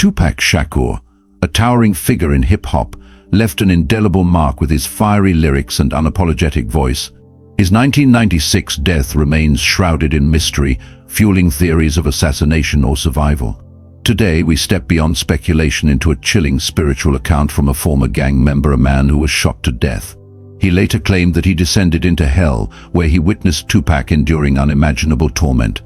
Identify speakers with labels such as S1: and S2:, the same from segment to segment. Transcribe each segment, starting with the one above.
S1: TUPAC Shakur, a towering figure in hip-hop, left an indelible mark with his fiery lyrics and unapologetic voice. His 1996 death remains shrouded in mystery, fueling theories of assassination or survival. Today, we step beyond speculation into a chilling spiritual account from a former gang member, a man who was shot to death. He later claimed that he descended into hell, where he witnessed Tupac enduring unimaginable torment.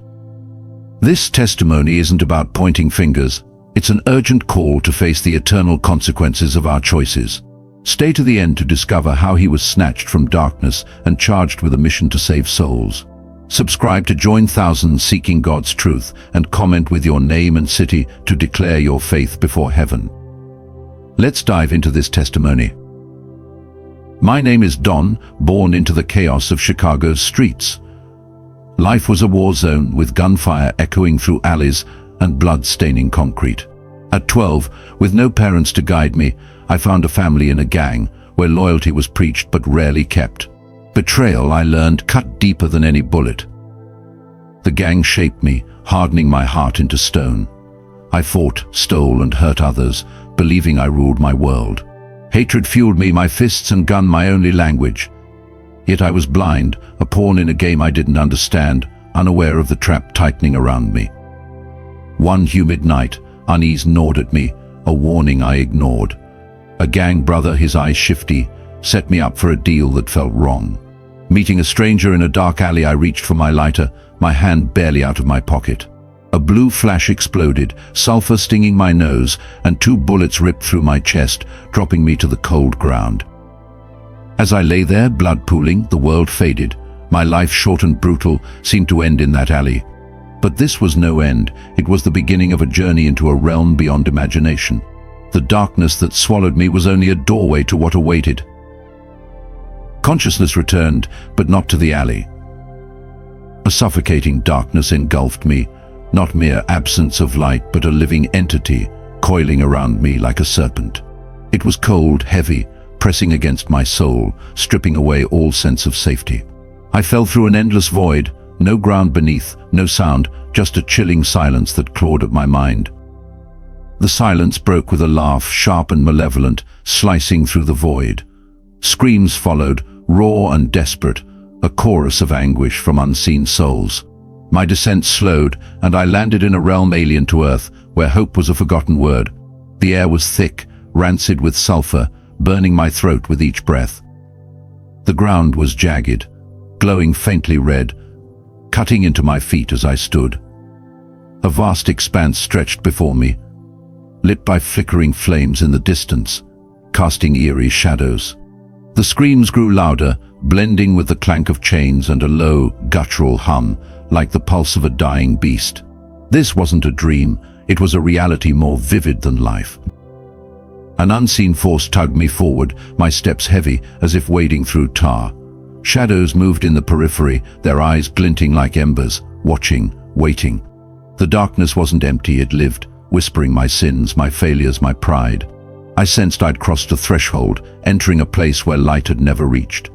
S1: This testimony isn't about pointing fingers. It's an urgent call to face the eternal consequences of our choices. Stay to the end to discover how he was snatched from darkness and charged with a mission to save souls. Subscribe to join thousands seeking God's truth, and comment with your name and city to declare your faith before heaven. Let's dive into this testimony. My name is Don, born into the chaos of Chicago's streets. Life was a war zone with gunfire echoing through alleys and blood staining concrete. At 12, with no parents to guide me, I found a family in a gang where loyalty was preached but rarely kept. Betrayal, I learned, cut deeper than any bullet. The gang shaped me, hardening my heart into stone. I fought, stole, and hurt others, believing I ruled my world. Hatred fueled me, my fists and gun my only language. Yet I was blind, a pawn in a game I didn't understand, unaware of the trap tightening around me. One humid night, unease gnawed at me, a warning I ignored. A gang brother, his eyes shifty, set me up for a deal that felt wrong. Meeting a stranger in a dark alley, I reached for my lighter, my hand barely out of my pocket. A blue flash exploded, sulfur stinging my nose, and 2 bullets ripped through my chest, dropping me to the cold ground. As I lay there, blood pooling, the world faded. My life, short and brutal, seemed to end in that alley. But this was no end. It was the beginning of a journey into a realm beyond imagination. The darkness that swallowed me was only a doorway to what awaited. Consciousness returned, but not to the alley. A suffocating darkness engulfed me, not mere absence of light, but a living entity, coiling around me like a serpent. It was cold, heavy, pressing against my soul, stripping away all sense of safety. I fell through an endless void, no ground beneath, no sound, just a chilling silence that clawed at my mind. The silence broke with a laugh, sharp and malevolent, slicing through the void. Screams followed, raw and desperate, a chorus of anguish from unseen souls. My descent slowed, and I landed in a realm alien to Earth, where hope was a forgotten word. The air was thick, rancid with sulfur, burning my throat with each breath. The ground was jagged, glowing faintly red, cutting into my feet as I stood. A vast expanse stretched before me, lit by flickering flames in the distance, casting eerie shadows. The screams grew louder, blending with the clank of chains and a low, guttural hum, like the pulse of a dying beast. This wasn't a dream, it was a reality more vivid than life. An unseen force tugged me forward, my steps heavy, as if wading through tar. Shadows moved in the periphery, their eyes glinting like embers, watching, waiting. The darkness wasn't empty, it lived, whispering my sins, my failures, my pride. I sensed I'd crossed a threshold, entering a place where light had never reached.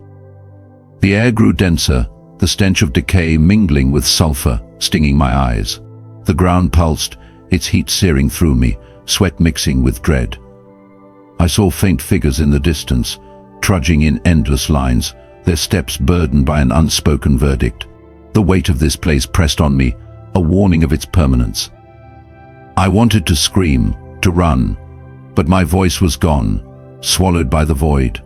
S1: The air grew denser, the stench of decay mingling with sulfur, stinging my eyes. The ground pulsed, its heat searing through me, sweat mixing with dread. I saw faint figures in the distance, trudging in endless lines, their steps burdened by an unspoken verdict. The weight of this place pressed on me, a warning of its permanence. I wanted to scream, to run, but my voice was gone, swallowed by the void.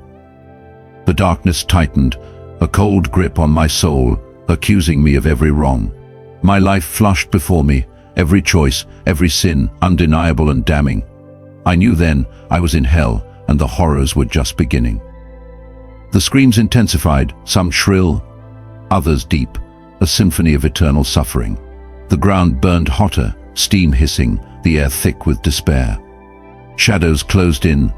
S1: The darkness tightened, a cold grip on my soul, accusing me of every wrong. My life flashed before me, every choice, every sin, undeniable and damning. I knew then I was in hell, and the horrors were just beginning. The screams intensified, some shrill, others deep, a symphony of eternal suffering. The ground burned hotter, steam hissing, the air thick with despair. Shadows closed in,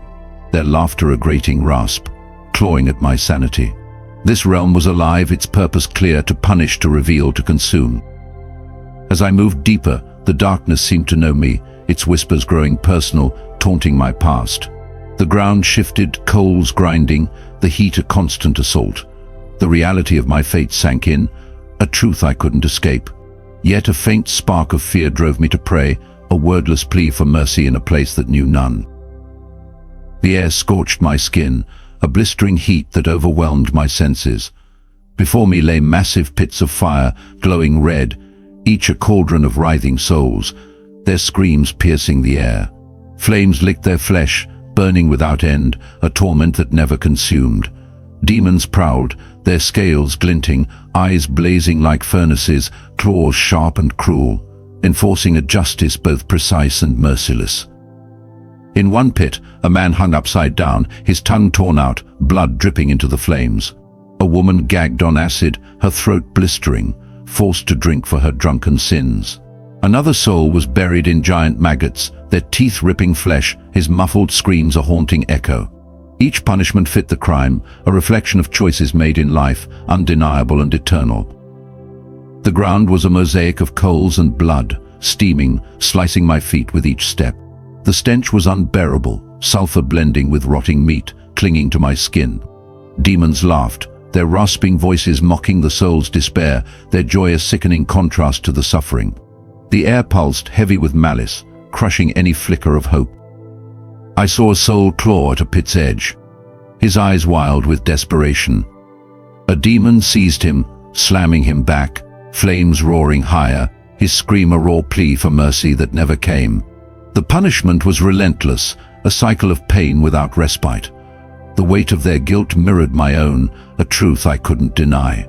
S1: their laughter a grating rasp, clawing at my sanity. This realm was alive, its purpose clear, to punish, to reveal, to consume. As I moved deeper, the darkness seemed to know me, its whispers growing personal, taunting my past. The ground shifted, coals grinding, the heat a constant assault. The reality of my fate sank in, a truth I couldn't escape. Yet a faint spark of fear drove me to pray, a wordless plea for mercy in a place that knew none. The air scorched my skin, a blistering heat that overwhelmed my senses. Before me lay massive pits of fire, glowing red, each a cauldron of writhing souls, their screams piercing the air. Flames licked their flesh, burning without end, a torment that never consumed. Demons prowled, their scales glinting, eyes blazing like furnaces, claws sharp and cruel, enforcing a justice both precise and merciless. In one pit, a man hung upside down, his tongue torn out, blood dripping into the flames. A woman gagged on acid, her throat blistering, forced to drink for her drunken sins. Another soul was buried in giant maggots, their teeth ripping flesh, his muffled screams a haunting echo. Each punishment fit the crime, a reflection of choices made in life, undeniable and eternal. The ground was a mosaic of coals and blood, steaming, slicing my feet with each step. The stench was unbearable, sulfur blending with rotting meat, clinging to my skin. Demons laughed, their rasping voices mocking the soul's despair, their joy a sickening contrast to the suffering. The air pulsed, heavy with malice, crushing any flicker of hope. I saw a soul claw at a pit's edge, his eyes wild with desperation. A demon seized him, slamming him back, flames roaring higher, his scream a raw plea for mercy that never came. The punishment was relentless, a cycle of pain without respite. The weight of their guilt mirrored my own, a truth I couldn't deny.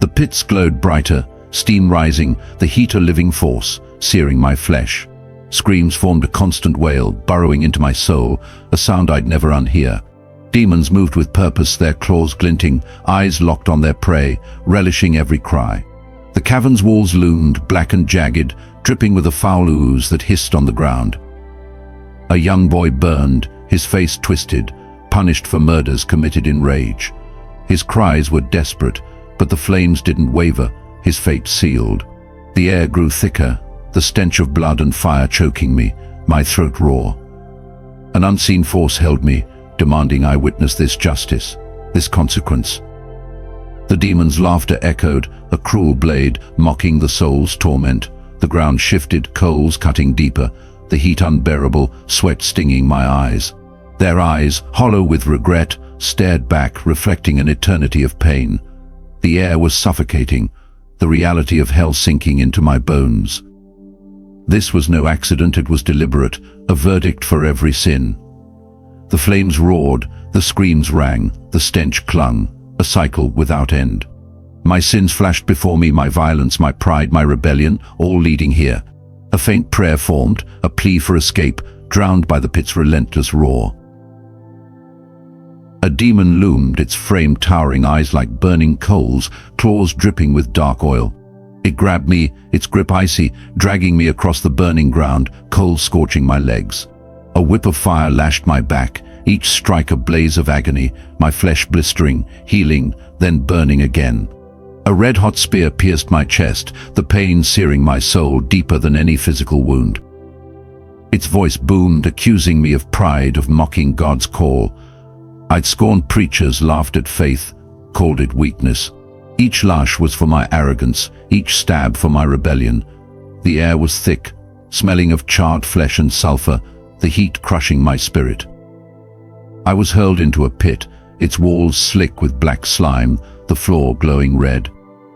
S1: The pits glowed brighter, steam rising, the heat a living force, searing my flesh. Screams formed a constant wail, burrowing into my soul, a sound I'd never unhear. Demons moved with purpose, their claws glinting, eyes locked on their prey, relishing every cry. The cavern's walls loomed, black and jagged, dripping with a foul ooze that hissed on the ground. A young boy burned, his face twisted, punished for murders committed in rage. His cries were desperate, but the flames didn't waver, his fate sealed. The air grew thicker, the stench of blood and fire choking me, my throat raw. An unseen force held me, demanding I witness this justice, this consequence. The demon's laughter echoed, a cruel blade mocking the soul's torment. The ground shifted, coals cutting deeper, the heat unbearable, sweat stinging my eyes. Their eyes, hollow with regret, stared back, reflecting an eternity of pain. The air was suffocating, the reality of hell sinking into my bones. This was no accident, it was deliberate, a verdict for every sin. The flames roared, the screams rang, the stench clung, a cycle without end. My sins flashed before me, my violence, my pride, my rebellion, all leading here. A faint prayer formed, a plea for escape, drowned by the pit's relentless roar. A demon loomed, its frame towering, eyes like burning coals, claws dripping with dark oil. It grabbed me, its grip icy, dragging me across the burning ground, coals scorching my legs. A whip of fire lashed my back, each strike a blaze of agony, my flesh blistering, healing, then burning again. A red-hot spear pierced my chest, the pain searing my soul deeper than any physical wound. Its voice boomed, accusing me of pride, of mocking God's call. I'd scorned preachers, laughed at faith, called it weakness. Each lash was for my arrogance, each stab for my rebellion. The air was thick, smelling of charred flesh and sulfur, the heat crushing my spirit. I was hurled into a pit, its walls slick with black slime, the floor glowing red.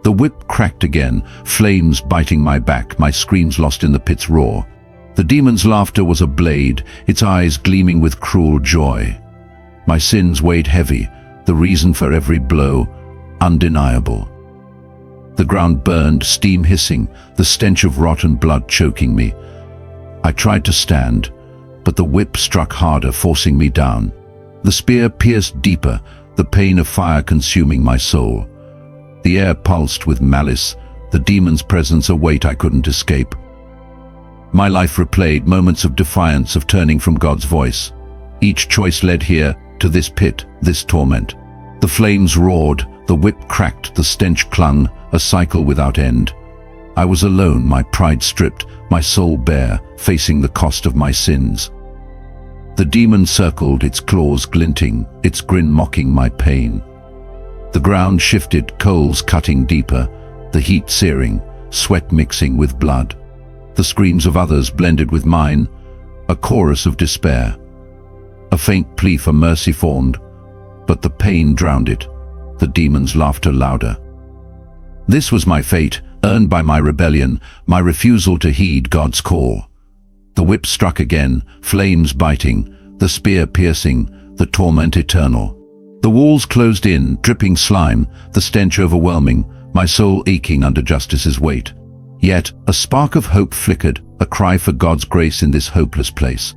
S1: The whip cracked again, flames biting my back, my screams lost in the pit's roar. The demon's laughter was a blade, its eyes gleaming with cruel joy. My sins weighed heavy, the reason for every blow, undeniable. The ground burned, steam hissing, the stench of rotten blood choking me. I tried to stand, but the whip struck harder, forcing me down. The spear pierced deeper, the pain of fire consuming my soul. The air pulsed with malice, the demon's presence a weight I couldn't escape. My life replayed moments of defiance, of turning from God's voice. Each choice led here, to this pit, this torment. The flames roared, the whip cracked, the stench clung, a cycle without end. I was alone, my pride stripped, my soul bare, facing the cost of my sins. The demon circled, its claws glinting, its grin mocking my pain. The ground shifted, coals cutting deeper, the heat searing, sweat mixing with blood. The screams of others blended with mine, a chorus of despair. A faint plea for mercy formed, but the pain drowned it, the demon's laughter louder. This was my fate, earned by my rebellion, my refusal to heed God's call. The whip struck again, flames biting, the spear piercing, the torment eternal. The walls closed in, dripping slime, the stench overwhelming, my soul aching under justice's weight. Yet, a spark of hope flickered, a cry for God's grace in this hopeless place.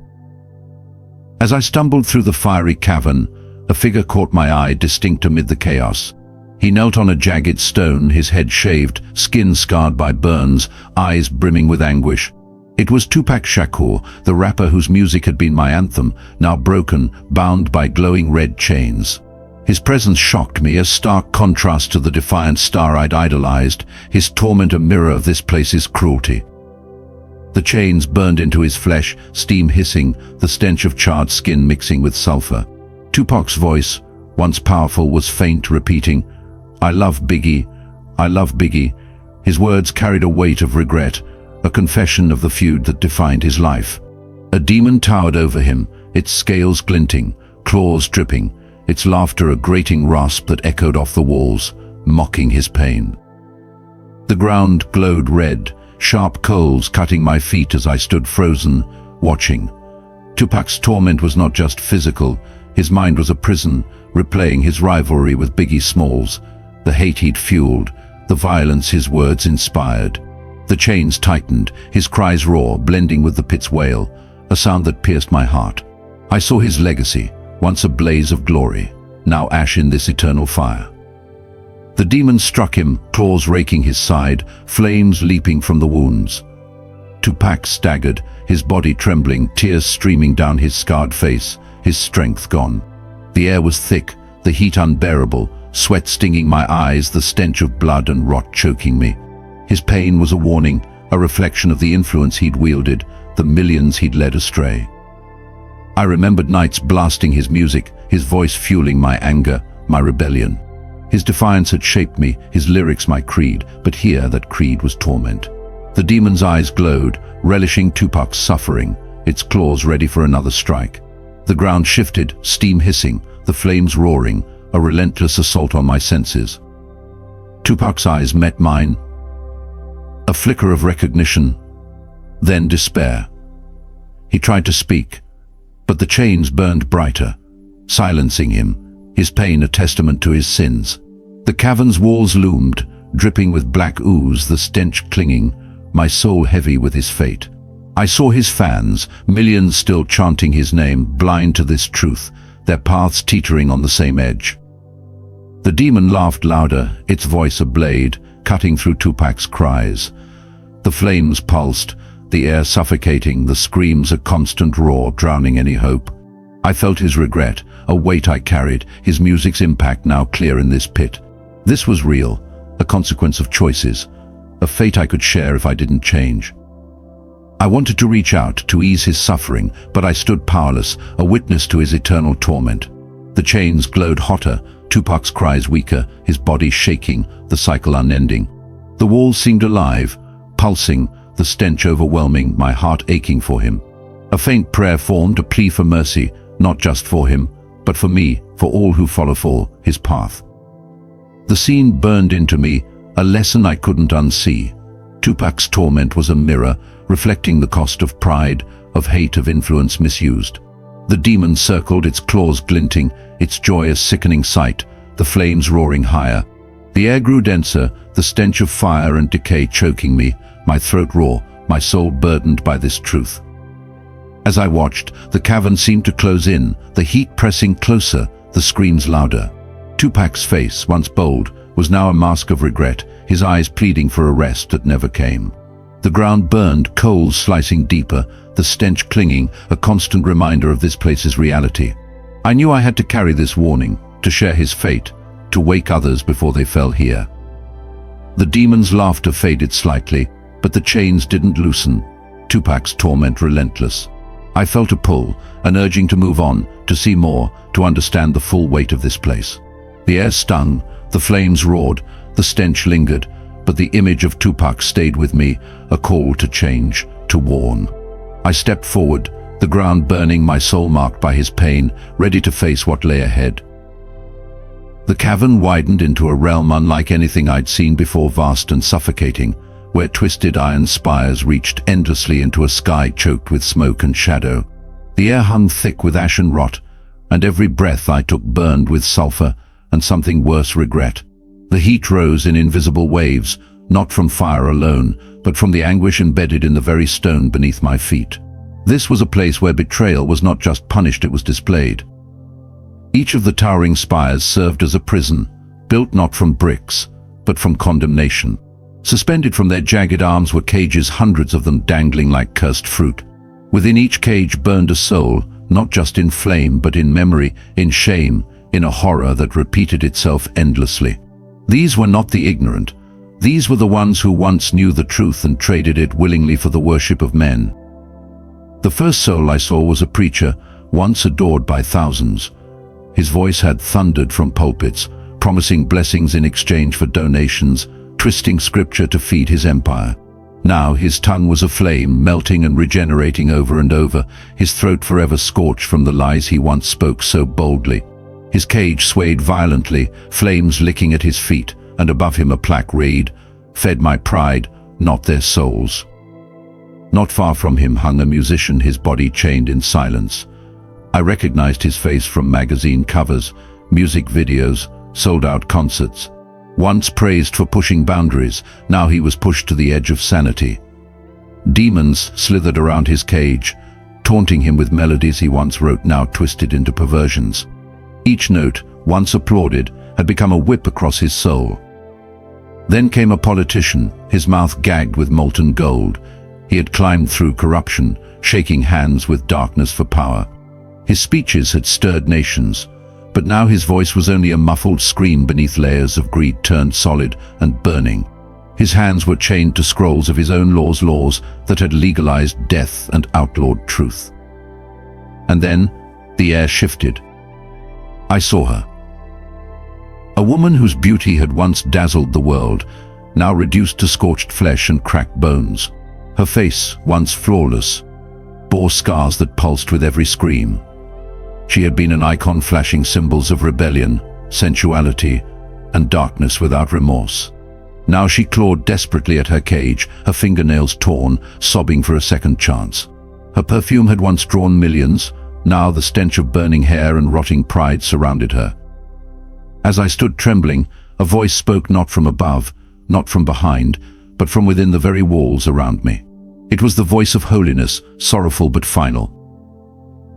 S1: As I stumbled through the fiery cavern, a figure caught my eye, distinct amid the chaos. He knelt on a jagged stone, his head shaved, skin scarred by burns, eyes brimming with anguish. It was TUPAC Shakur, the rapper whose music had been my anthem, now broken, bound by glowing red chains. His presence shocked me, a stark contrast to the defiant star I'd idolized, his torment a mirror of this place's cruelty. The chains burned into his flesh, steam hissing, the stench of charred skin mixing with sulfur. Tupac's voice, once powerful, was faint, repeating, "I love Biggie, I love Biggie." His words carried a weight of regret, a confession of the feud that defined his life. A demon towered over him, its scales glinting, claws dripping, its laughter a grating rasp that echoed off the walls, mocking his pain. The ground glowed red, sharp coals cutting my feet as I stood frozen, watching. Tupac's torment was not just physical, his mind was a prison, replaying his rivalry with Biggie Smalls, the hate he'd fueled, the violence his words inspired. The chains tightened, his cries raw, blending with the pit's wail, a sound that pierced my heart. I saw his legacy, once a blaze of glory, now ash in this eternal fire. The demon struck him, claws raking his side, flames leaping from the wounds. Tupac staggered, his body trembling, tears streaming down his scarred face, his strength gone. The air was thick, the heat unbearable, sweat stinging my eyes, the stench of blood and rot choking me. His pain was a warning, a reflection of the influence he'd wielded, the millions he'd led astray. I remembered nights blasting his music, his voice fueling my anger, my rebellion. His defiance had shaped me, his lyrics my creed, but here that creed was torment. The demon's eyes glowed, relishing Tupac's suffering, its claws ready for another strike. The ground shifted, steam hissing, the flames roaring, a relentless assault on my senses. Tupac's eyes met mine. A flicker of recognition, then despair. He tried to speak, but the chains burned brighter, silencing him, his pain a testament to his sins. The cavern's walls loomed, dripping with black ooze, the stench clinging, my soul heavy with his fate. I saw his fans, millions still chanting his name, blind to this truth, their paths teetering on the same edge. The demon laughed louder, its voice a blade, cutting through Tupac's cries. The flames pulsed, the air suffocating, the screams a constant roar, drowning any hope. I felt his regret, a weight I carried, his music's impact now clear in this pit. This was real, a consequence of choices, a fate I could share if I didn't change. I wanted to reach out, to ease his suffering, but I stood powerless, a witness to his eternal torment. The chains glowed hotter, Tupac's cries weaker, his body shaking, the cycle unending. The walls seemed alive, pulsing, the stench overwhelming, my heart aching for him. A faint prayer formed, a plea for mercy, not just for him, but for me, for all who follow his path. The scene burned into me, a lesson I couldn't unsee. Tupac's torment was a mirror, reflecting the cost of pride, of hate, of influence misused. The demon circled, its claws glinting, its joy a sickening sight, the flames roaring higher. The air grew denser, the stench of fire and decay choking me, my throat raw, my soul burdened by this truth. As I watched, the cavern seemed to close in, the heat pressing closer, the screams louder. Tupac's face, once bold, was now a mask of regret, his eyes pleading for a rest that never came. The ground burned, coals slicing deeper, the stench clinging, a constant reminder of this place's reality. I knew I had to carry this warning, to share his fate, to wake others before they fell here. The demon's laughter faded slightly, but the chains didn't loosen, Tupac's torment relentless. I felt a pull, an urging to move on, to see more, to understand the full weight of this place. The air stung, the flames roared, the stench lingered, but the image of Tupac stayed with me, a call to change, to warn. I stepped forward, the ground burning, my soul marked by his pain, ready to face what lay ahead. The cavern widened into a realm unlike anything I'd seen before, vast and suffocating, where twisted iron spires reached endlessly into a sky choked with smoke and shadow. The air hung thick with ash and rot, and every breath I took burned with sulfur and something worse, regret. The heat rose in invisible waves, not from fire alone, but from the anguish embedded in the very stone beneath my feet. This was a place where betrayal was not just punished, it was displayed. Each of the towering spires served as a prison, built not from bricks, but from condemnation. Suspended from their jagged arms were cages, hundreds of them dangling like cursed fruit. Within each cage burned a soul, not just in flame, but in memory, in shame, in a horror that repeated itself endlessly. These were not the ignorant. These were the ones who once knew the truth and traded it willingly for the worship of men. The first soul I saw was a preacher, once adored by thousands. His voice had thundered from pulpits, promising blessings in exchange for donations, twisting scripture to feed his empire. Now his tongue was aflame, melting and regenerating over and over, his throat forever scorched from the lies he once spoke so boldly. His cage swayed violently, flames licking at his feet, and above him a plaque read, "Fed my pride, not their souls." Not far from him hung a musician, his body chained in silence. I recognized his face from magazine covers, music videos, sold-out concerts. Once praised for pushing boundaries, now he was pushed to the edge of sanity. Demons slithered around his cage, taunting him with melodies he once wrote, now twisted into perversions. Each note, once applauded, had become a whip across his soul. Then came a politician, his mouth gagged with molten gold. He had climbed through corruption, shaking hands with darkness for power. His speeches had stirred nations, but now his voice was only a muffled scream beneath layers of greed turned solid and burning. His hands were chained to scrolls of his own laws that had legalized death and outlawed truth. And then the air shifted. I saw her. A woman whose beauty had once dazzled the world, now reduced to scorched flesh and cracked bones. Her face, once flawless, bore scars that pulsed with every scream. She had been an icon, flashing symbols of rebellion, sensuality, and darkness without remorse. Now she clawed desperately at her cage, her fingernails torn, sobbing for a second chance. Her perfume had once drawn millions, now the stench of burning hair and rotting pride surrounded her. As I stood trembling, a voice spoke, not from above, not from behind, but from within the very walls around me. It was the voice of holiness, sorrowful but final.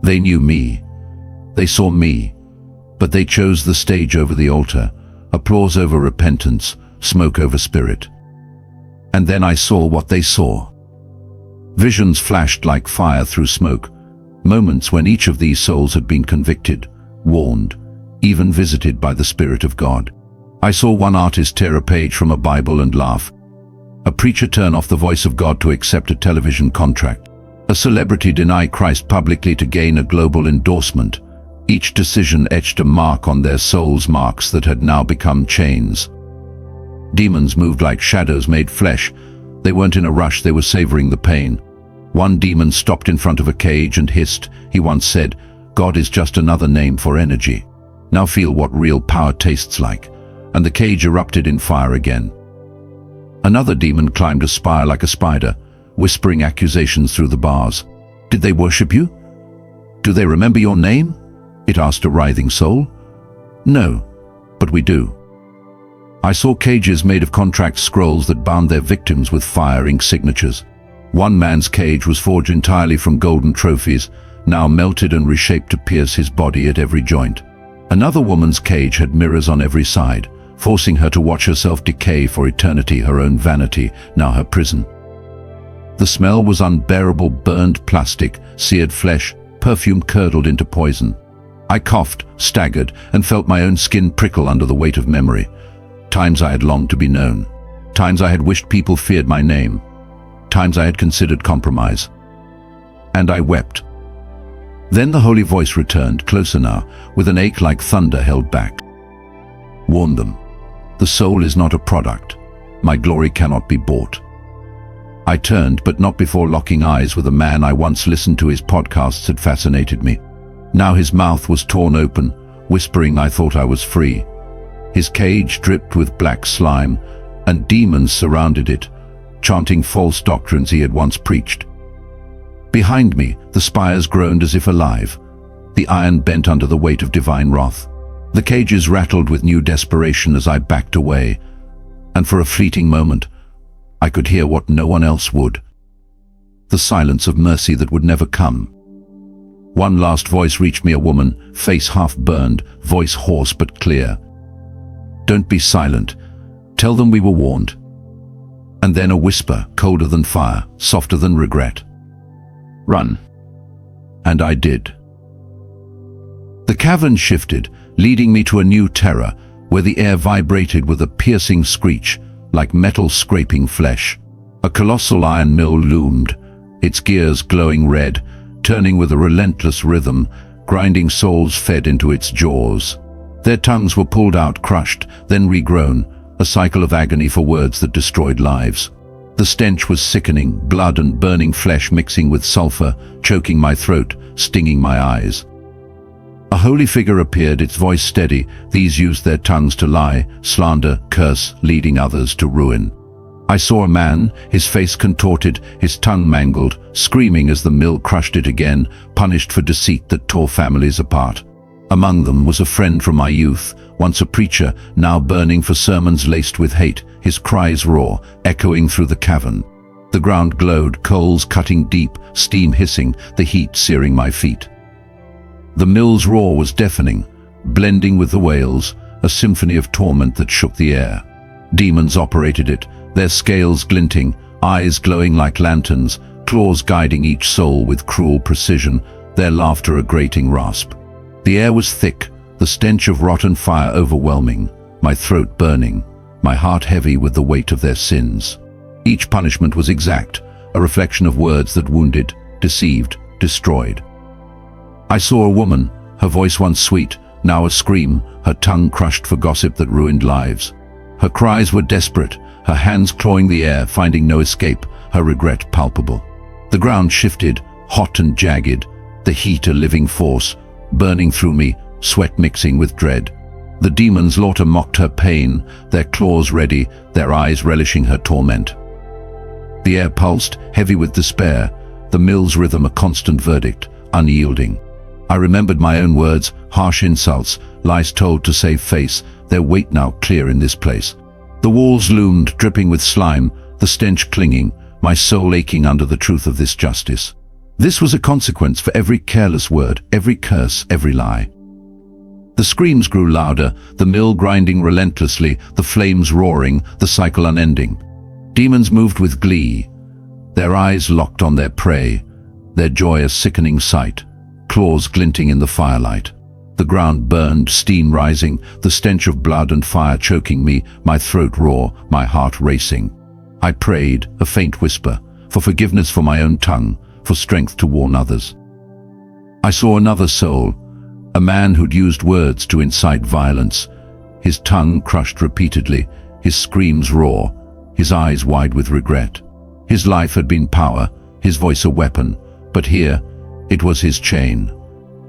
S1: They knew me. They saw me, but they chose the stage over the altar, applause over repentance, smoke over spirit. And then I saw what they saw. Visions flashed like fire through smoke, moments when each of these souls had been convicted, warned, even visited by the Spirit of God. I saw one artist tear a page from a Bible and laugh, a preacher turn off the voice of God to accept a television contract, a celebrity deny Christ publicly to gain a global endorsement. Each decision etched a mark on their souls, marks that had now become chains. Demons moved like shadows made flesh. They weren't in a rush, they were savoring the pain. One demon stopped in front of a cage and hissed. He once said, "God is just another name for energy. Now feel what real power tastes like." And the cage erupted in fire again. Another demon climbed a spire like a spider, whispering accusations through the bars. "Did they worship you? Do they remember your name?" it asked a writhing soul. "No, but we do." I saw cages made of contract scrolls that bound their victims with fire ink signatures. One man's cage was forged entirely from golden trophies, now melted and reshaped to pierce his body at every joint. Another woman's cage had mirrors on every side, forcing her to watch herself decay for eternity, her own vanity, now her prison. The smell was unbearable, burned plastic, seared flesh, perfume curdled into poison. I coughed, staggered, and felt my own skin prickle under the weight of memory. Times I had longed to be known. Times I had wished people feared my name. Times I had considered compromise. And I wept. Then the holy voice returned, closer now, with an ache like thunder held back. "Warn them. The soul is not a product. My glory cannot be bought. I turned, but not before locking eyes with a man I once listened to. His podcasts had fascinated me. Now his mouth was torn open, whispering I thought I was free. His cage dripped with black slime, and demons surrounded it, chanting false doctrines he had once preached. Behind me, the spires groaned as if alive. The iron bent under the weight of divine wrath. The cages rattled with new desperation as I backed away, and for a fleeting moment, I could hear what no one else would. The silence of mercy that would never come. One last voice reached me, a woman, face half burned, voice hoarse but clear. "Don't be silent. Tell them we were warned." And then a whisper, colder than fire, softer than regret. "Run." And I did. The cavern shifted, leading me to a new terror, where the air vibrated with a piercing screech, like metal scraping flesh. A colossal iron mill loomed, its gears glowing red, turning with a relentless rhythm, grinding souls fed into its jaws. Their tongues were pulled out, crushed, then regrown, a cycle of agony for words that destroyed lives. The stench was sickening, blood and burning flesh mixing with sulfur, choking my throat, stinging my eyes. A holy figure appeared, its voice steady. These used their tongues to lie, slander, curse, leading others to ruin. I saw a man, his face contorted, his tongue mangled, screaming as the mill crushed it again, punished for deceit that tore families apart. Among them was a friend from my youth, once a preacher, now burning for sermons laced with hate, his cries raw, echoing through the cavern. The ground glowed, coals cutting deep, steam hissing, the heat searing my feet. The mill's roar was deafening, blending with the wails, a symphony of torment that shook the air. Demons operated it, their scales glinting, eyes glowing like lanterns, claws guiding each soul with cruel precision, their laughter a grating rasp. The air was thick, the stench of rotten fire overwhelming, my throat burning, my heart heavy with the weight of their sins. Each punishment was exact, a reflection of words that wounded, deceived, destroyed. I saw a woman, her voice once sweet, now a scream, her tongue crushed for gossip that ruined lives. Her cries were desperate, her hands clawing the air, finding no escape, her regret palpable. The ground shifted, hot and jagged, the heat a living force, burning through me, sweat mixing with dread. The demons laughter mocked her pain, their claws ready, their eyes relishing her torment. The air pulsed, heavy with despair, the mill's rhythm a constant verdict, unyielding. I remembered my own words, harsh insults, lies told to save face, their weight now clear in this place. The walls loomed, dripping with slime, the stench clinging, my soul aching under the truth of this justice. This was a consequence for every careless word, every curse, every lie. The screams grew louder, the mill grinding relentlessly, the flames roaring, the cycle unending. Demons moved with glee, their eyes locked on their prey, their joy a sickening sight, claws glinting in the firelight. The ground burned, steam rising, the stench of blood and fire choking me, my throat raw, my heart racing. I prayed, a faint whisper, for forgiveness for my own tongue, for strength to warn others. I saw another soul, a man who'd used words to incite violence, his tongue crushed repeatedly, his screams raw, his eyes wide with regret. His life had been power, his voice a weapon, but here, it was his chain.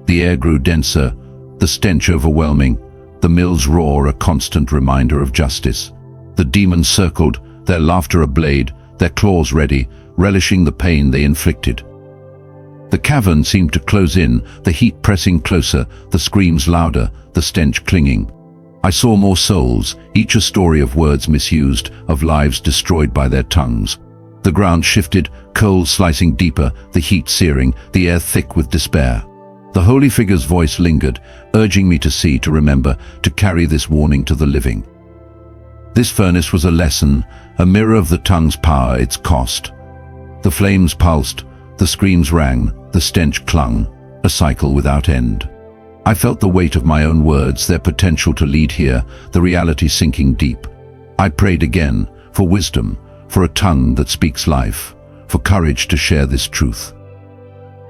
S1: The air grew denser, the stench overwhelming, the mill's roar a constant reminder of justice. The demons circled, their laughter a blade, their claws ready, relishing the pain they inflicted. The cavern seemed to close in, the heat pressing closer, the screams louder, the stench clinging. I saw more souls, each a story of words misused, of lives destroyed by their tongues. The ground shifted, coals slicing deeper, the heat searing, the air thick with despair. The holy figure's voice lingered, urging me to see, to remember, to carry this warning to the living. This furnace was a lesson, a mirror of the tongue's power, its cost. The flames pulsed, the screams rang, the stench clung, a cycle without end. I felt the weight of my own words, their potential to lead here, the reality sinking deep. I prayed again, for wisdom, for a tongue that speaks life, for courage to share this truth.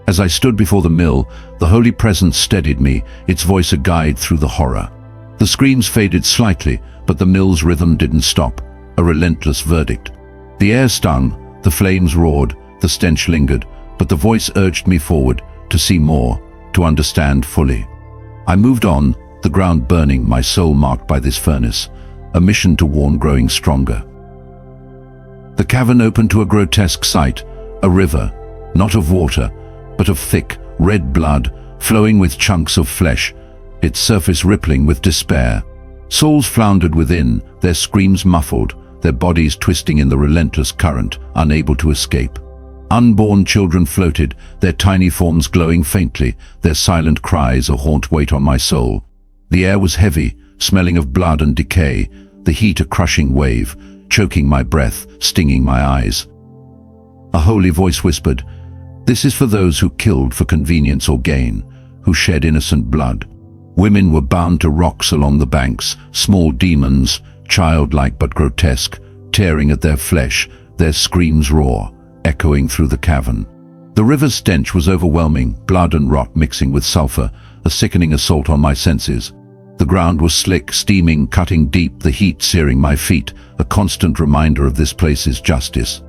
S1: As I stood before the mill, the holy presence steadied me, its voice a guide through the horror. The screams faded slightly, but the mill's rhythm didn't stop. a relentless verdict. The air stung, the flames roared, the stench lingered, but the voice urged me forward, to see more, to understand fully. I moved on, the ground burning, my soul marked by this furnace, a mission to warn growing stronger. The cavern opened to a grotesque sight, a river, not of water, but of thick, red blood, flowing with chunks of flesh, its surface rippling with despair. Souls floundered within, their screams muffled, their bodies twisting in the relentless current, unable to escape. Unborn children floated, their tiny forms glowing faintly, their silent cries a haunt weight on my soul. The air was heavy, smelling of blood and decay, the heat a crushing wave, choking my breath, stinging my eyes. A holy voice whispered, "This is for those who killed for convenience or gain, who shed innocent blood." Women were bound to rocks along the banks, small demons, childlike but grotesque, tearing at their flesh, their screams raw, echoing through the cavern. The river's stench was overwhelming, blood and rot mixing with sulfur, a sickening assault on my senses. The ground was slick, steaming, cutting deep, the heat searing my feet, a constant reminder of this place's justice.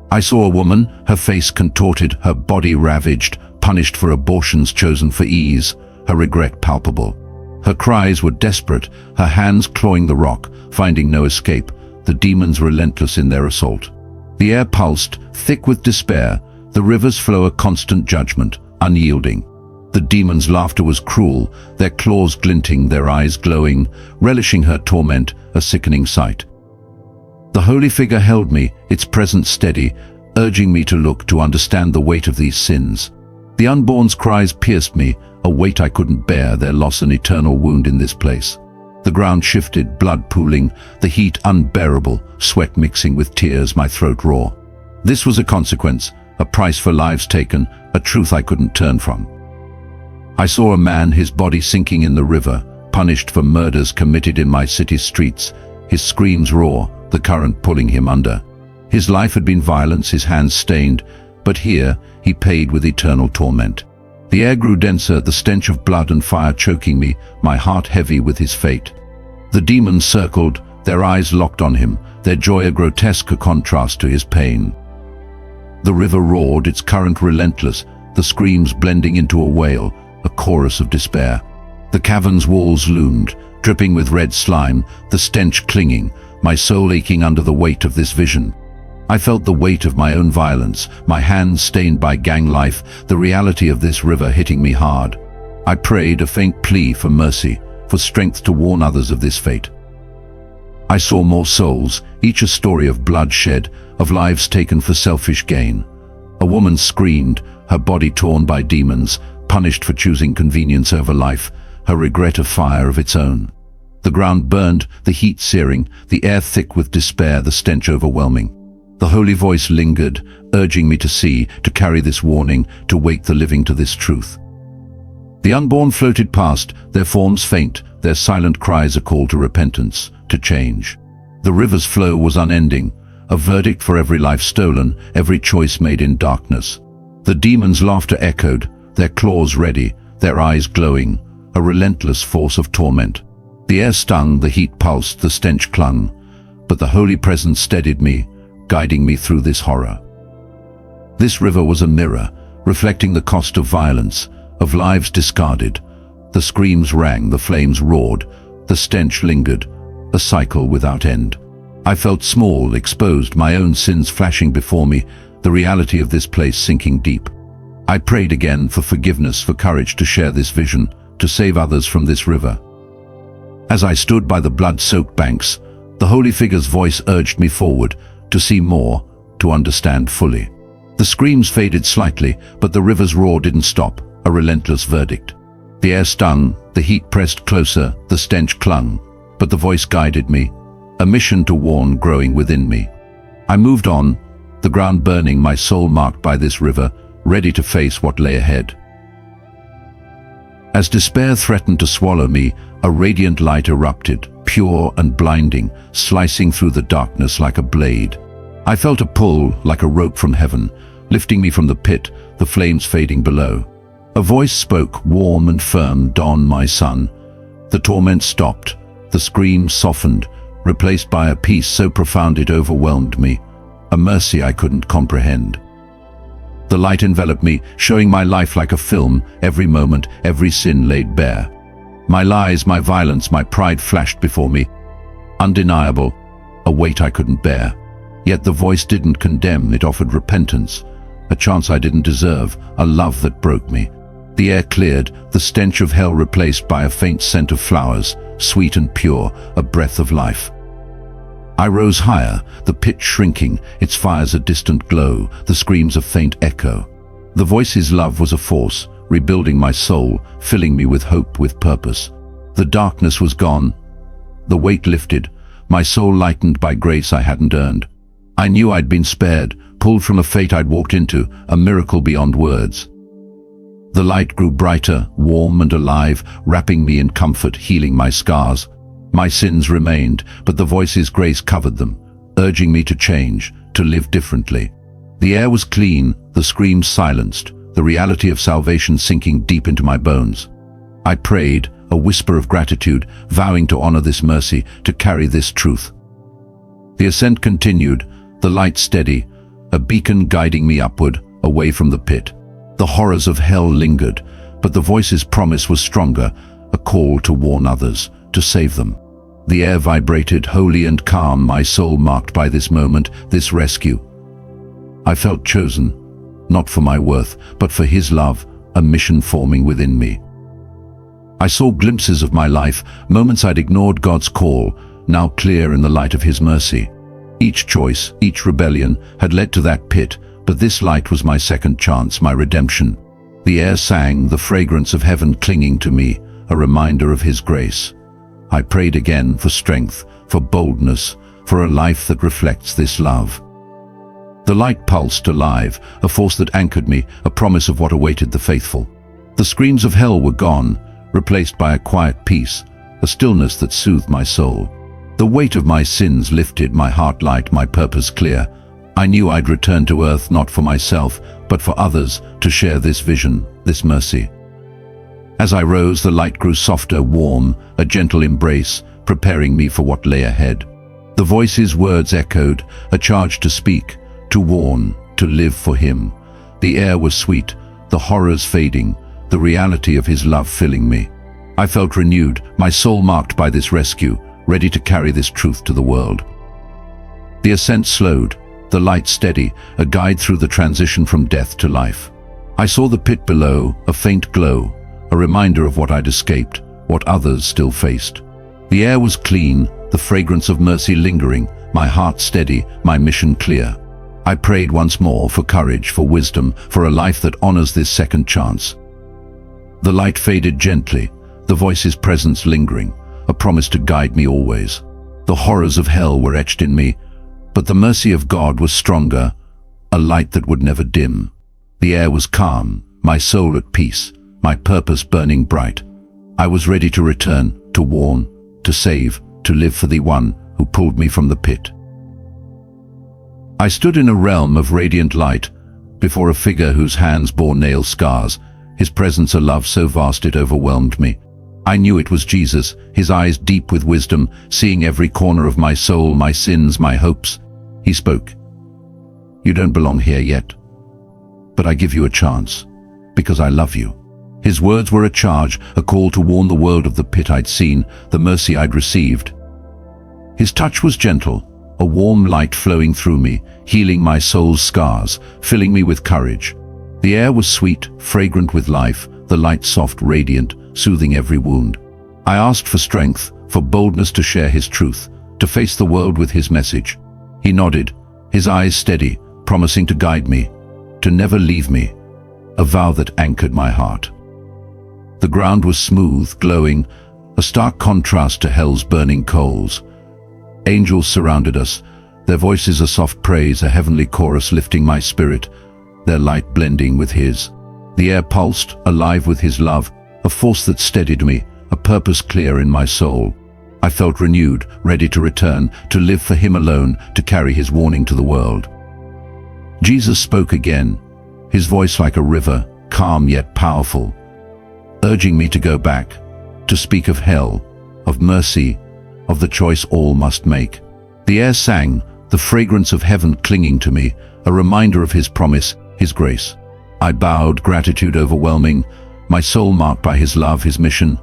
S1: I saw a woman, her face contorted, her body ravaged, punished for abortions chosen for ease, her regret palpable. Her cries were desperate, her hands clawing the rock, finding no escape, the demons relentless in their assault. The air pulsed, thick with despair, the river's flow a constant judgment, unyielding. The demons' laughter was cruel, their claws glinting, their eyes glowing, relishing her torment, a sickening sight. The holy figure held me, its presence steady, urging me to look, to understand the weight of these sins. The unborn's cries pierced me, a weight I couldn't bear, their loss an eternal wound in this place. The ground shifted, blood pooling, the heat unbearable, sweat mixing with tears, my throat raw. This was a consequence, a price for lives taken, a truth I couldn't turn from. I saw a man, his body sinking in the river, punished for murders committed in my city's streets, his screams raw, the current pulling him under. His life had been violence, his hands stained, but here he paid with eternal torment. The air grew denser, the stench of blood and fire choking me, my heart heavy with his fate. The demons circled, their eyes locked on him, their joy a grotesque contrast to his pain. The river roared, its current relentless, the screams blending into a wail, a chorus of despair. The cavern's walls loomed, dripping with red slime, the stench clinging, my soul aching under the weight of this vision. I felt the weight of my own violence, my hands stained by gang life, the reality of this river hitting me hard. I prayed, a faint plea for mercy, for strength to warn others of this fate. I saw more souls, each a story of bloodshed, of lives taken for selfish gain. A woman screamed, her body torn by demons, punished for choosing convenience over life, her regret a fire of its own. The ground burned, the heat searing, the air thick with despair, the stench overwhelming. The holy voice lingered, urging me to see, to carry this warning, to wake the living to this truth. The unborn floated past, their forms faint, their silent cries a call to repentance, to change. The river's flow was unending, a verdict for every life stolen, every choice made in darkness. The demons' laughter echoed, their claws ready, their eyes glowing, a relentless force of torment. The air stung, the heat pulsed, the stench clung, but the holy presence steadied me, guiding me through this horror. This river was a mirror, reflecting the cost of violence, of lives discarded. The screams rang, the flames roared, the stench lingered, a cycle without end. I felt small, exposed, my own sins flashing before me, the reality of this place sinking deep. I prayed again for forgiveness, for courage to share this vision, to save others from this river. As I stood by the blood-soaked banks, the holy figure's voice urged me forward, to see more, to understand fully. The screams faded slightly, but the river's roar didn't stop, a relentless verdict. The air stung, the heat pressed closer, the stench clung, but the voice guided me, a mission to warn growing within me. I moved on, the ground burning, my soul marked by this river, ready to face what lay ahead. As despair threatened to swallow me, a radiant light erupted, pure and blinding, slicing through the darkness like a blade. I felt a pull, like a rope from heaven, lifting me from the pit, the flames fading below. A voice spoke, warm and firm, "Dawn, my son." The torment stopped, the screams softened, replaced by a peace so profound it overwhelmed me, a mercy I couldn't comprehend. The light enveloped me, showing my life like a film, every moment, every sin laid bare. My lies, my violence, my pride flashed before me, undeniable, a weight I couldn't bear. Yet the voice didn't condemn, it offered repentance, a chance I didn't deserve, a love that broke me. The air cleared, the stench of hell replaced by a faint scent of flowers, sweet and pure, a breath of life. I rose higher, the pit shrinking, its fires a distant glow, the screams a faint echo. The voice's love was a force, rebuilding my soul, filling me with hope, with purpose. The darkness was gone, the weight lifted, my soul lightened by grace I hadn't earned. I knew I'd been spared, pulled from a fate I'd walked into, a miracle beyond words. The light grew brighter, warm and alive, wrapping me in comfort, healing my scars. My sins remained, but the voice's grace covered them, urging me to change, to live differently. The air was clean, the screams silenced, the reality of salvation sinking deep into my bones. I prayed, a whisper of gratitude, vowing to honor this mercy, to carry this truth. The ascent continued, the light steady, a beacon guiding me upward, away from the pit. The horrors of hell lingered, but the voice's promise was stronger, a call to warn others, to save them. The air vibrated, holy and calm, my soul marked by this moment, this rescue. I felt chosen, not for my worth, but for His love, a mission forming within me. I saw glimpses of my life, moments I'd ignored God's call, now clear in the light of His mercy. Each choice, each rebellion, had led to that pit, but this light was my second chance, my redemption. The air sang, the fragrance of heaven clinging to me, a reminder of His grace. I prayed again for strength, for boldness, for a life that reflects this love. The light pulsed alive, a force that anchored me, a promise of what awaited the faithful. The screams of hell were gone, replaced by a quiet peace, a stillness that soothed my soul. The weight of my sins lifted, my heart light, my purpose clear. I knew I'd return to earth not for myself, but for others, to share this vision, this mercy. As I rose, the light grew softer, warm, a gentle embrace, preparing me for what lay ahead. The voice's words echoed, a charge to speak, to warn, to live for Him. The air was sweet, the horrors fading, the reality of His love filling me. I felt renewed, my soul marked by this rescue, ready to carry this truth to the world. The ascent slowed, the light steady, a guide through the transition from death to life. I saw the pit below, a faint glow, a reminder of what I'd escaped, what others still faced. The air was clean, the fragrance of mercy lingering, my heart steady, my mission clear. I prayed once more for courage, for wisdom, for a life that honors this second chance. The light faded gently, the voice's presence lingering, a promise to guide me always. The horrors of hell were etched in me, but the mercy of God was stronger, a light that would never dim. The air was calm, my soul at peace, my purpose burning bright. I was ready to return, to warn, to save, to live for the one who pulled me from the pit. I stood in a realm of radiant light, before a figure whose hands bore nail scars, His presence a love so vast it overwhelmed me. I knew it was Jesus, His eyes deep with wisdom, seeing every corner of my soul, my sins, my hopes. He spoke, "You don't belong here yet, but I give you a chance, because I love you." His words were a charge, a call to warn the world of the pit I'd seen, the mercy I'd received. His touch was gentle, a warm light flowing through me, healing my soul's scars, filling me with courage. The air was sweet, fragrant with life, the light soft, radiant, soothing every wound. I asked for strength, for boldness to share His truth, to face the world with His message. He nodded, His eyes steady, promising to guide me, to never leave me, a vow that anchored my heart. The ground was smooth, glowing, a stark contrast to hell's burning coals. Angels surrounded us, their voices a soft praise, a heavenly chorus lifting my spirit, their light blending with His. The air pulsed, alive with His love, a force that steadied me, a purpose clear in my soul. I felt renewed, ready to return, to live for Him alone, to carry His warning to the world. Jesus spoke again, His voice like a river, calm yet powerful, urging me to go back, to speak of hell, of mercy, of the choice all must make. The air sang, the fragrance of heaven clinging to me, a reminder of his promise, his grace. I bowed, gratitude overwhelming, my soul marked by his love, his mission.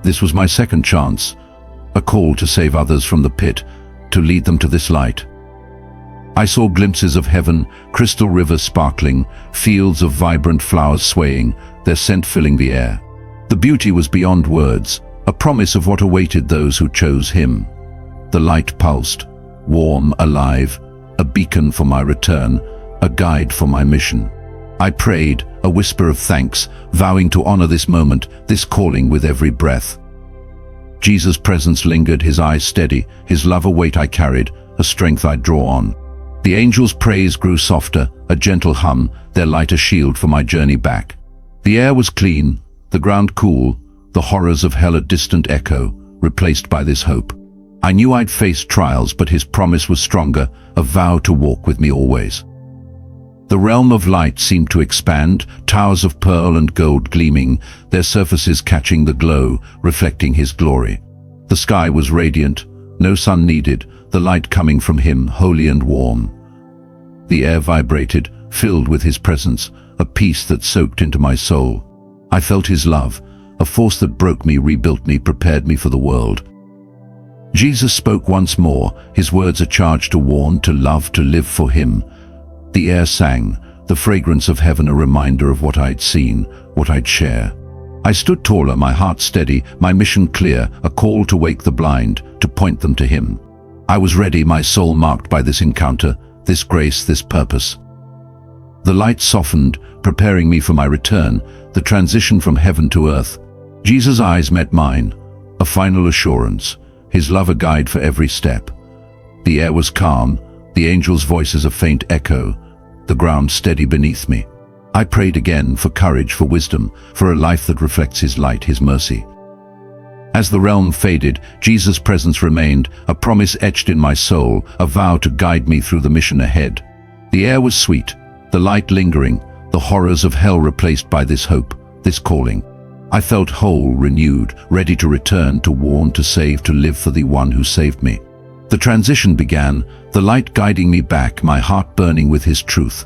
S1: This was my second chance, a call to save others from the pit, to lead them to this light. I saw glimpses of heaven, crystal rivers sparkling, fields of vibrant flowers swaying, their scent filling the air. The beauty was beyond words, a promise of what awaited those who chose him. The light pulsed, warm, alive, a beacon for my return, a guide for my mission. I prayed, a whisper of thanks, vowing to honor this moment, this calling with every breath. Jesus' presence lingered, his eyes steady, his love a weight I carried, a strength I'd draw on. The angels' praise grew softer, a gentle hum, their light a shield for my journey back. The air was clean, the ground cool, the horrors of hell a distant echo, replaced by this hope. I knew I'd face trials, but his promise was stronger, a vow to walk with me always. The realm of light seemed to expand, towers of pearl and gold gleaming, their surfaces catching the glow, reflecting his glory. The sky was radiant, no sun needed, the light coming from him, holy and warm. The air vibrated, filled with his presence, a peace that soaked into my soul. I felt his love, a force that broke me, rebuilt me, prepared me for the world. Jesus spoke once more, his words a charge to warn, to love, to live for him. The air sang, the fragrance of heaven a reminder of what I'd seen, what I'd share. I stood taller, my heart steady, my mission clear, a call to wake the blind, to point them to him. I was ready, my soul marked by this encounter, this grace, this purpose. The light softened, preparing me for my return, the transition from heaven to earth. Jesus' eyes met mine, a final assurance, his love a guide for every step. The air was calm, the angels' voices a faint echo, the ground steady beneath me. I prayed again for courage, for wisdom, for a life that reflects his light, his mercy. As the realm faded, Jesus' presence remained, a promise etched in my soul, a vow to guide me through the mission ahead. The air was sweet, the light lingering, the horrors of hell replaced by this hope, this calling. I felt whole, renewed, ready to return, to warn, to save, to live for the one who saved me. The transition began, the light guiding me back, my heart burning with his truth.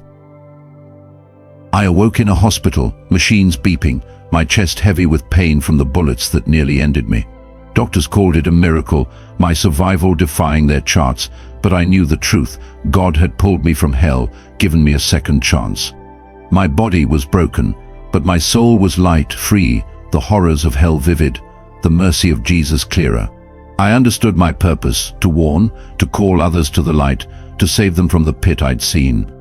S1: I awoke in a hospital, machines beeping, my chest heavy with pain from the bullets that nearly ended me. Doctors called it a miracle, my survival defying their charts, but I knew the truth. God had pulled me from hell, given me a second chance. My body was broken, but my soul was light, free, the horrors of hell vivid, the mercy of Jesus clearer. I understood my purpose, to warn, to call others to the light, to save them from the pit I'd seen.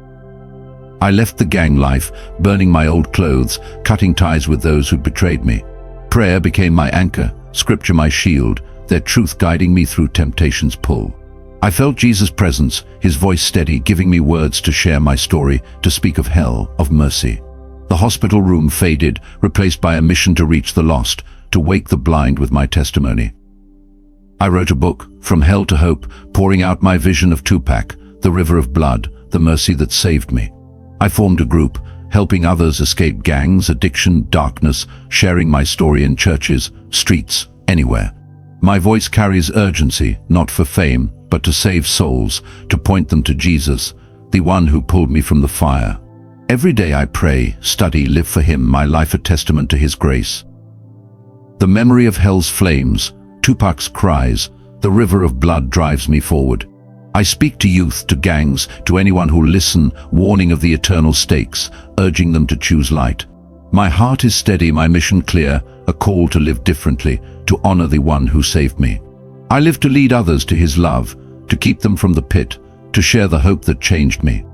S1: I left the gang life, burning my old clothes, cutting ties with those who betrayed me. Prayer became my anchor, scripture my shield, their truth guiding me through temptation's pull. I felt Jesus' presence, his voice steady, giving me words to share my story, to speak of hell, of mercy. The hospital room faded, replaced by a mission to reach the lost, to wake the blind with my testimony. I wrote a book, From Hell to Hope, pouring out my vision of TUPAC, the river of blood, the mercy that saved me. I formed a group, helping others escape gangs, addiction, darkness, sharing my story in churches, streets, anywhere. My voice carries urgency, not for fame, but to save souls, to point them to Jesus, the one who pulled me from the fire. Every day I pray, study, live for him, my life a testament to his grace. The memory of hell's flames, TUPAC's cries, the river of blood drives me forward. I speak to youth, to gangs, to anyone who listen, warning of the eternal stakes, urging them to choose light. My heart is steady, my mission clear, a call to live differently, to honor the one who saved me. I live to lead others to his love, to keep them from the pit, to share the hope that changed me.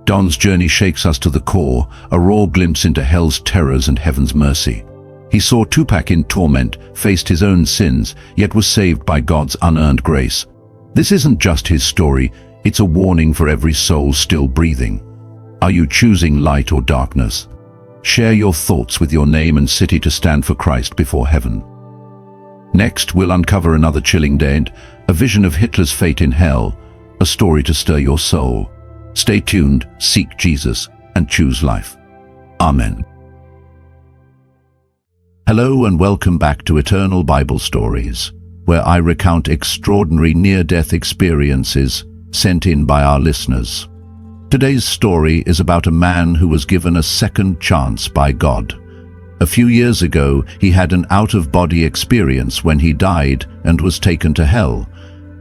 S1: Don's journey shakes us to the core, a raw glimpse into hell's terrors and heaven's mercy. He saw TUPAC in torment, faced his own sins, yet was saved by God's unearned grace. This isn't just his story, it's a warning for every soul still breathing. Are you choosing light or darkness? Share your thoughts with your name and city to stand for Christ before heaven. Next, we'll uncover another chilling day, a vision of Hitler's fate in hell, a story to stir your soul. Stay tuned, seek Jesus, and choose life. Amen. Hello and welcome back to Eternal Bible Stories. where I recount extraordinary near-death experiences sent in by our listeners. Today's story is about a man who was given a second chance by God. A few years ago, he had an out-of-body experience when he died and was taken to hell.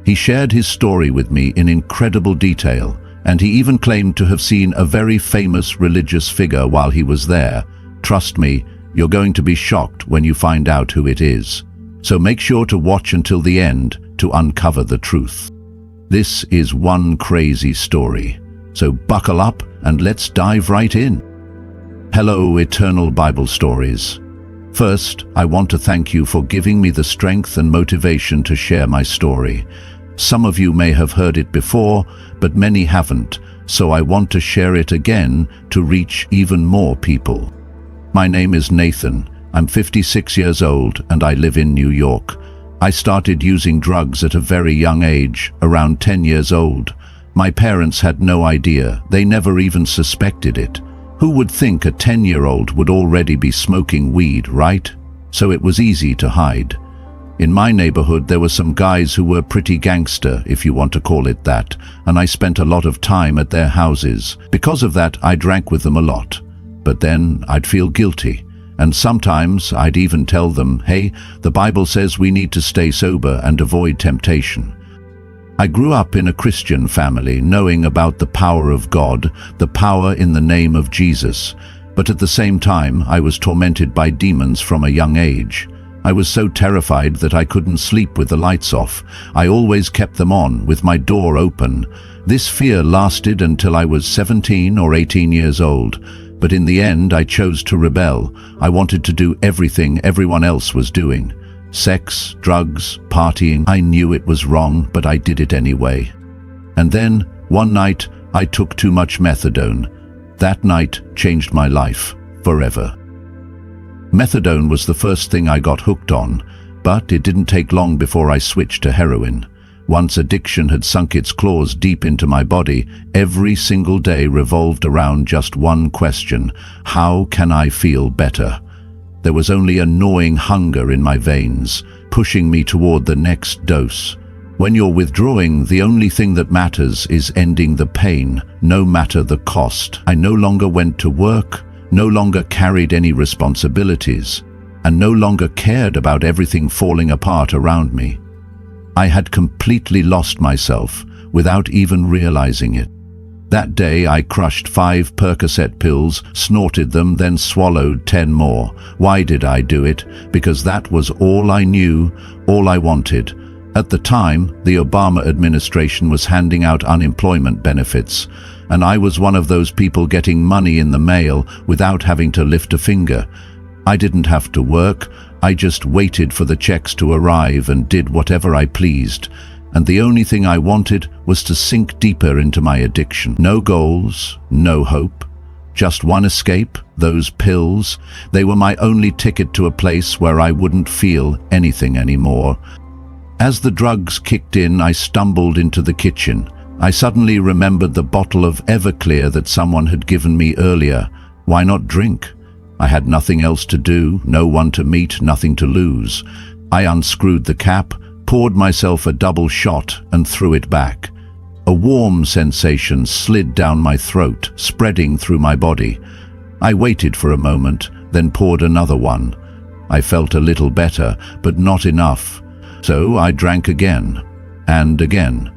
S1: He shared his story with me in incredible detail, and he even claimed to have seen a very famous religious figure while he was there. Trust me, you're going to be shocked when you find out who it is. So make sure to watch until the end to uncover the truth. This is one crazy story. So buckle up and let's dive right in. Hello, Eternal Bible Stories. First, I want to thank you for giving me the strength and motivation to share my story. Some of you may have heard it before, but many haven't, so I want to share it again to reach even more people. My name is Nathan. I'm 56 years old and I live in New York. I started using drugs at a very young age, around 10 years old. My parents had no idea. They never even suspected it. Who would think a 10-year-old would already be smoking weed, right? So it was easy to hide. In my neighborhood, there were some guys who were pretty gangster, if you want to call it that, and I spent a lot of time at their houses. Because of that, I drank with them a lot. But then I'd feel guilty. And sometimes I'd even tell them, hey, the Bible says we need to stay sober and avoid temptation. I grew up in a Christian family, knowing about the power of God, the power in the name of Jesus. But at the same time, I was tormented by demons from a young age. I was so terrified that I couldn't sleep with the lights off. I always kept them on, with my door open. This fear lasted until I was 17 or 18 years old. But in the end, I chose to rebel. I wanted to do everything everyone else was doing. Sex, drugs, partying. I knew it was wrong, but I did it anyway. And then, one night, I took too much methadone. That night changed my life forever. Methadone was the first thing I got hooked on, but it didn't take long before I switched to heroin. Once addiction had sunk its claws deep into my body, every single day revolved around just one question: how can I feel better? There was only a gnawing hunger in my veins, pushing me toward the next dose. When you're withdrawing, the only thing that matters is ending the pain, no matter the cost. I no longer went to work, no longer carried any responsibilities, and no longer cared about everything falling apart around me. I had completely lost myself without even realizing it. That day I crushed 5 Percocet pills, snorted them, then swallowed 10 more. Why did I do it? Because that was all I knew, all I wanted. At the time, the Obama administration was handing out unemployment benefits, and I was one of those people getting money in the mail without having to lift a finger. I didn't have to work, I just waited for the checks to arrive and did whatever I pleased. And the only thing I wanted was to sink deeper into my addiction. No goals, no hope. Just one escape, those pills. They were my only ticket to a place where I wouldn't feel anything anymore. As the drugs kicked in, I stumbled into the kitchen. I suddenly remembered the bottle of Everclear that someone had given me earlier. Why not drink? I had nothing else to do, no one to meet, nothing to lose. I unscrewed the cap, poured myself a double shot and threw it back. A warm sensation slid down my throat, spreading through my body. I waited for a moment, then poured another one. I felt a little better, but not enough. So I drank again, and again.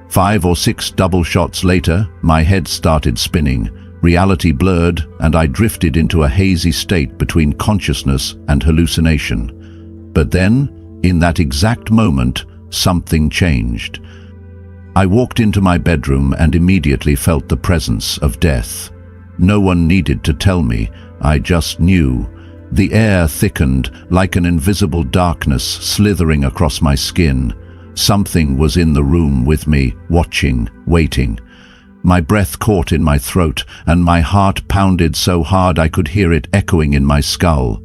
S1: 5 or 6 double shots later, my head started spinning. Reality blurred, and I drifted into a hazy state between consciousness and hallucination. But then, in that exact moment, something changed. I walked into my bedroom and immediately felt the presence of death. No one needed to tell me, I just knew. The air thickened like an invisible darkness slithering across my skin. Something was in the room with me, watching, waiting. My breath caught in my throat, and my heart pounded so hard I could hear it echoing in my skull.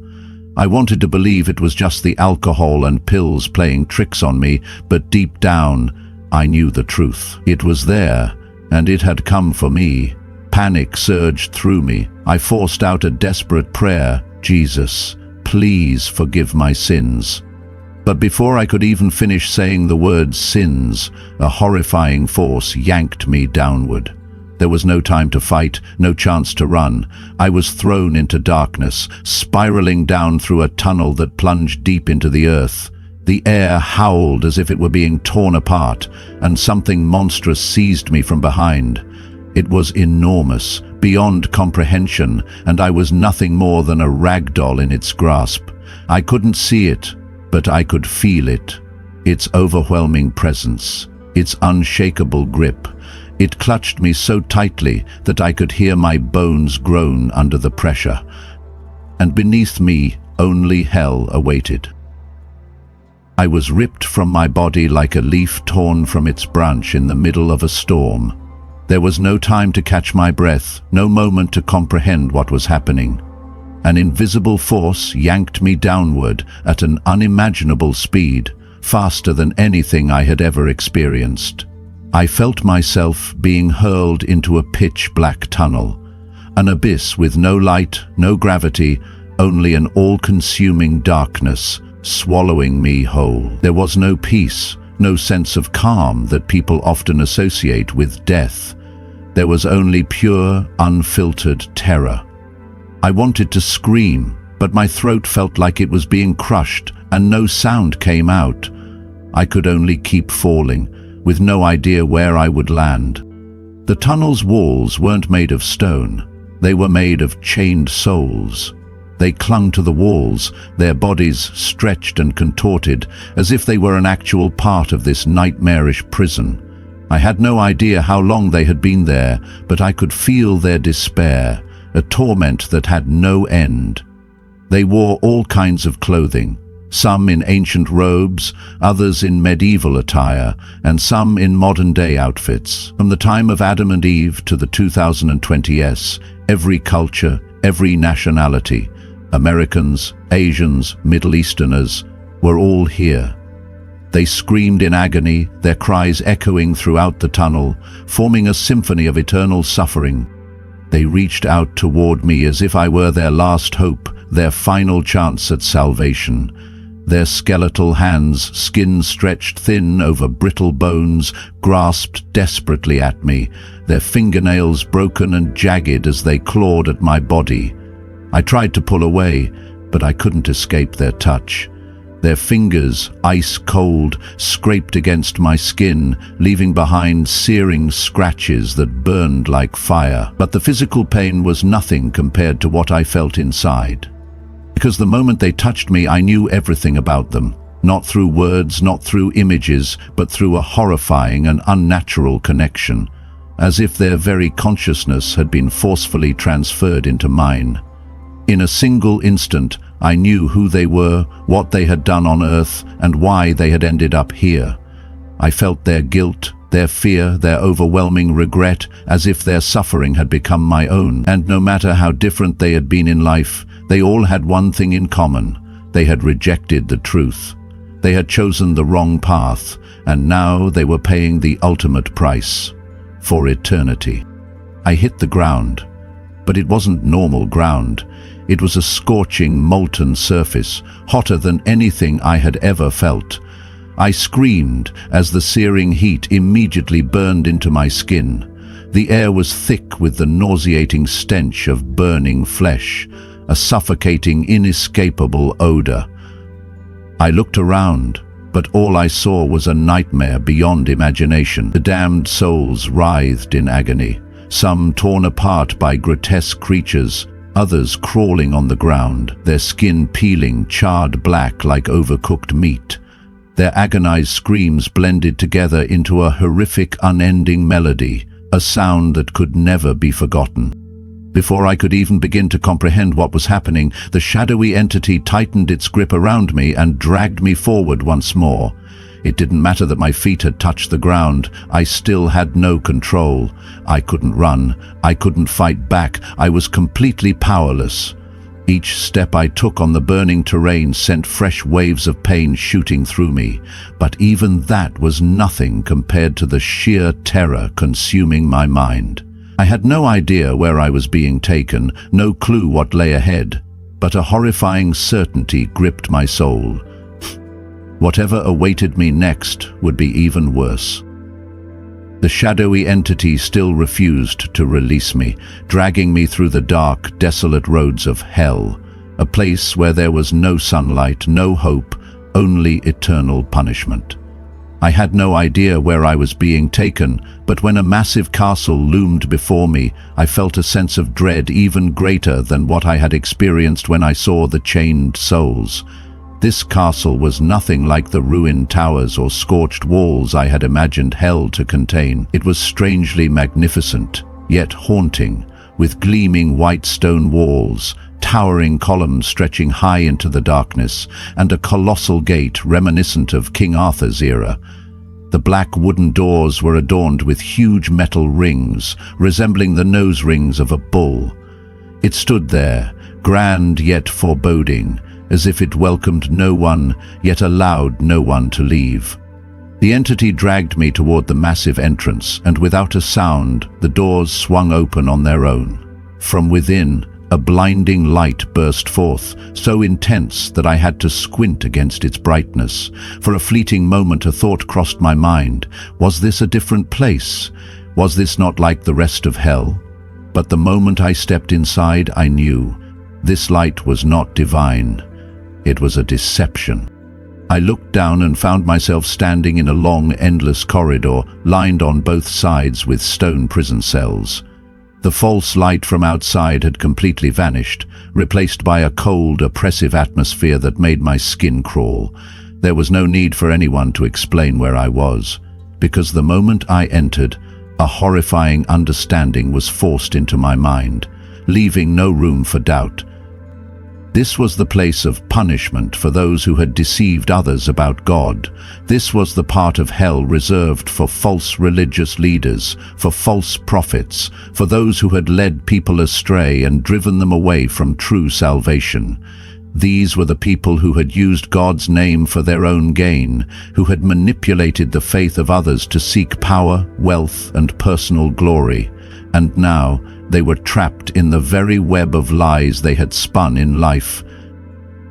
S1: I wanted to believe it was just the alcohol and pills playing tricks on me, but deep down, I knew the truth. It was there, and it had come for me. Panic surged through me. I forced out a desperate prayer, Jesus, please forgive my sins. But before I could even finish saying the word sins, a horrifying force yanked me downward. There was no time to fight, no chance to run. I was thrown into darkness, spiraling down through a tunnel that plunged deep into the earth. The air howled as if it were being torn apart, and something monstrous seized me from behind. It was enormous, beyond comprehension, and I was nothing more than a rag doll in its grasp. I couldn't see it, but I could feel it. Its overwhelming presence, its unshakable grip. It clutched me so tightly that I could hear my bones groan under the pressure. And beneath me, only hell awaited. I was ripped from my body like a leaf torn from its branch in the middle of a storm. There was no time to catch my breath, no moment to comprehend what was happening. An invisible force yanked me downward at an unimaginable speed, faster than anything I had ever experienced. I felt myself being hurled into a pitch-black tunnel, an abyss with no light, no gravity, only an all-consuming darkness, swallowing me whole. There was no peace, no sense of calm that people often associate with death. There was only pure, unfiltered terror. I wanted to scream, but my throat felt like it was being crushed, and no sound came out. I could only keep falling, with no idea where I would land. The tunnel's walls weren't made of stone. They were made of chained souls. They clung to the walls, their bodies stretched and contorted, as if they were an actual part of this nightmarish prison. I had no idea how long they had been there, but I could feel their despair, a torment that had no end. They wore all kinds of clothing, some in ancient robes, others in medieval attire, and some in modern-day outfits. From the time of Adam and Eve to the 2020s, every culture, every nationality, Americans, Asians, Middle Easterners, were all here. They screamed in agony, their cries echoing throughout the tunnel, forming a symphony of eternal suffering. They reached out toward me as if I were their last hope, their final chance at salvation. Their skeletal hands, skin stretched thin over brittle bones, grasped desperately at me, their fingernails broken and jagged as they clawed at my body. I tried to pull away, but I couldn't escape their touch. Their fingers, ice cold, scraped against my skin, leaving behind searing scratches that burned like fire. But the physical pain was nothing compared to what I felt inside. Because the moment they touched me, I knew everything about them. Not through words, not through images, but through a horrifying and unnatural connection, as if their very consciousness had been forcefully transferred into mine. In a single instant, I knew who they were, what they had done on Earth, and why they had ended up here. I felt their guilt, their fear, their overwhelming regret, as if their suffering had become my own. And no matter how different they had been in life, they all had one thing in common. They had rejected the truth. They had chosen the wrong path, and now they were paying the ultimate price, for eternity. I hit the ground, but it wasn't normal ground. It was a scorching, molten surface, hotter than anything I had ever felt. I screamed as the searing heat immediately burned into my skin. The air was thick with the nauseating stench of burning flesh, a suffocating, inescapable odor. I looked around, but all I saw was a nightmare beyond imagination. The damned souls writhed in agony, some torn apart by grotesque creatures, others crawling on the ground, their skin peeling, charred black like overcooked meat. Their agonized screams blended together into a horrific, unending melody, a sound that could never be forgotten. Before I could even begin to comprehend what was happening, the shadowy entity tightened its grip around me and dragged me forward once more. It didn't matter that my feet had touched the ground. I still had no control. I couldn't run. I couldn't fight back. I was completely powerless. Each step I took on the burning terrain sent fresh waves of pain shooting through me. But even that was nothing compared to the sheer terror consuming my mind. I had no idea where I was being taken, no clue what lay ahead, but a horrifying certainty gripped my soul. Whatever awaited me next would be even worse. The shadowy entity still refused to release me, dragging me through the dark, desolate roads of hell, a place where there was no sunlight, no hope, only eternal punishment. I had no idea where I was being taken, but when a massive castle loomed before me, I felt a sense of dread even greater than what I had experienced when I saw the chained souls. This castle was nothing like the ruined towers or scorched walls I had imagined hell to contain. It was strangely magnificent, yet haunting, with gleaming white stone walls, towering columns stretching high into the darkness, and a colossal gate reminiscent of King Arthur's era. The black wooden doors were adorned with huge metal rings, resembling the nose rings of a bull. It stood there, grand yet foreboding, as if it welcomed no one, yet allowed no one to leave. The entity dragged me toward the massive entrance, and without a sound, the doors swung open on their own. From within, a blinding light burst forth, so intense that I had to squint against its brightness. For a fleeting moment a thought crossed my mind. Was this a different place? Was this not like the rest of hell? But the moment I stepped inside, I knew. This light was not divine. It was a deception. I looked down and found myself standing in a long, endless corridor, lined on both sides with stone prison cells. The false light from outside had completely vanished, replaced by a cold, oppressive atmosphere that made my skin crawl. There was no need for anyone to explain where I was, because the moment I entered, a horrifying understanding was forced into my mind, leaving no room for doubt. This was the place of punishment for those who had deceived others about God. This was the part of hell reserved for false religious leaders, for false prophets, for those who had led people astray and driven them away from true salvation. These were the people who had used God's name for their own gain, who had manipulated the faith of others to seek power, wealth, and personal glory. And now, they were trapped in the very web of lies they had spun in life.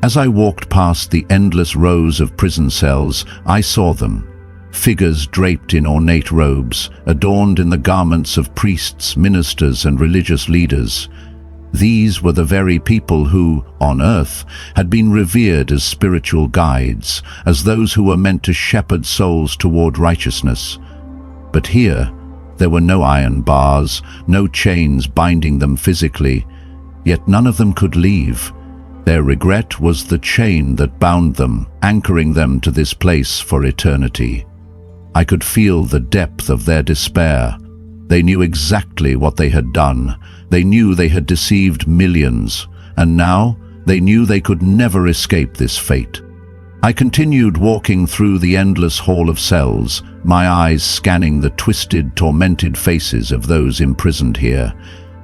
S1: As I walked past the endless rows of prison cells, I saw them. Figures draped in ornate robes, adorned in the garments of priests, ministers, and religious leaders. These were the very people who, on earth, had been revered as spiritual guides, as those who were meant to shepherd souls toward righteousness. But here, there were no iron bars, no chains binding them physically, yet none of them could leave. Their regret was the chain that bound them, anchoring them to this place for eternity. I could feel the depth of their despair. They knew exactly what they had done. They knew they had deceived millions, and now they knew they could never escape this fate. I continued walking through the endless hall of cells, my eyes scanning the twisted, tormented faces of those imprisoned here.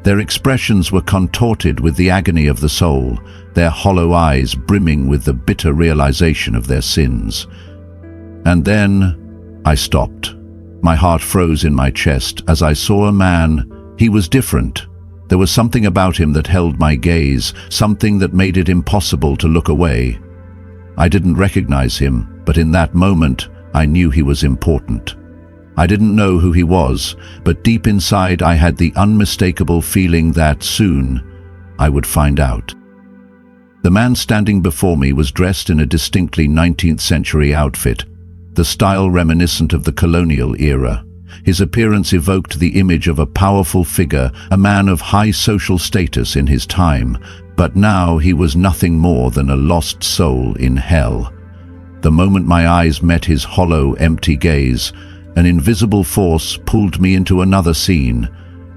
S1: Their expressions were contorted with the agony of the soul, their hollow eyes brimming with the bitter realization of their sins. And then I stopped. My heart froze in my chest as I saw a man. He was different. There was something about him that held my gaze, something that made it impossible to look away. I didn't recognize him, but in that moment, I knew he was important. I didn't know who he was, but deep inside I had the unmistakable feeling that soon I would find out. The man standing before me was dressed in a distinctly 19th century outfit, the style reminiscent of the colonial era. His appearance evoked the image of a powerful figure, a man of high social status in his time, but now he was nothing more than a lost soul in hell. The moment my eyes met his hollow, empty gaze, an invisible force pulled me into another scene,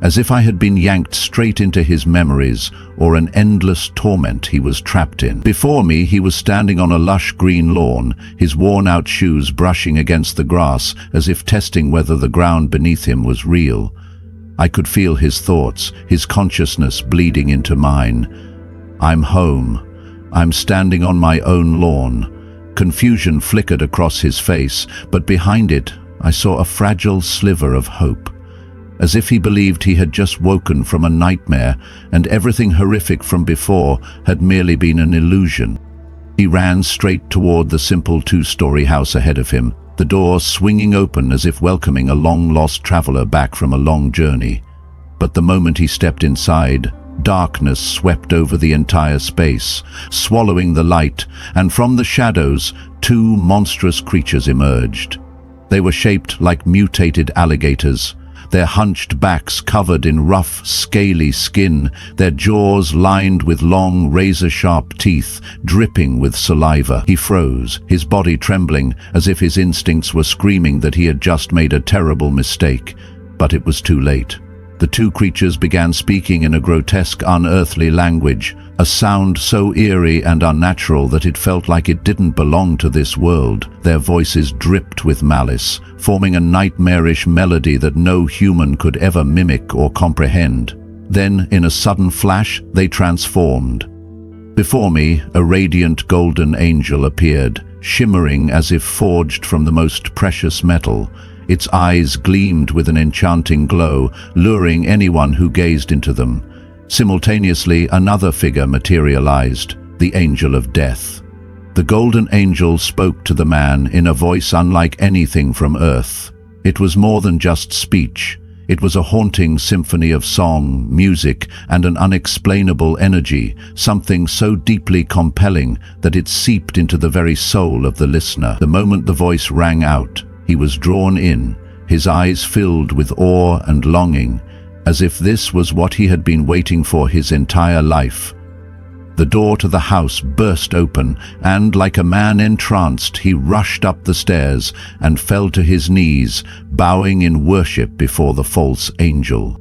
S1: as if I had been yanked straight into his memories or an endless torment he was trapped in. Before me, he was standing on a lush green lawn, his worn-out shoes brushing against the grass as if testing whether the ground beneath him was real. I could feel his thoughts, his consciousness bleeding into mine. I'm home. I'm standing on my own lawn. Confusion flickered across his face, but behind it, I saw a fragile sliver of hope. As if he believed he had just woken from a nightmare and everything horrific from before had merely been an illusion. He ran straight toward the simple two-story house ahead of him, the door swinging open as if welcoming a long-lost traveler back from a long journey. But the moment he stepped inside, darkness swept over the entire space, swallowing the light, and from the shadows, two monstrous creatures emerged. They were shaped like mutated alligators, their hunched backs covered in rough, scaly skin, their jaws lined with long, razor-sharp teeth, dripping with saliva. He froze, his body trembling, as if his instincts were screaming that he had just made a terrible mistake. But it was too late. The two creatures began speaking in a grotesque, unearthly language, a sound so eerie and unnatural that it felt like it didn't belong to this world. Their voices dripped with malice, forming a nightmarish melody that no human could ever mimic or comprehend. Then, in a sudden flash, they transformed. Before me, a radiant golden angel appeared, shimmering as if forged from the most precious metal. Its eyes gleamed with an enchanting glow, luring anyone who gazed into them. Simultaneously, another figure materialized, the Angel of Death. The golden angel spoke to the man in a voice unlike anything from Earth. It was more than just speech. It was a haunting symphony of song, music, and an unexplainable energy, something so deeply compelling that it seeped into the very soul of the listener. The moment the voice rang out, he was drawn in, his eyes filled with awe and longing, as if this was what he had been waiting for his entire life. The door to the house burst open, and like a man entranced, he rushed up the stairs and fell to his knees, bowing in worship before the false angel.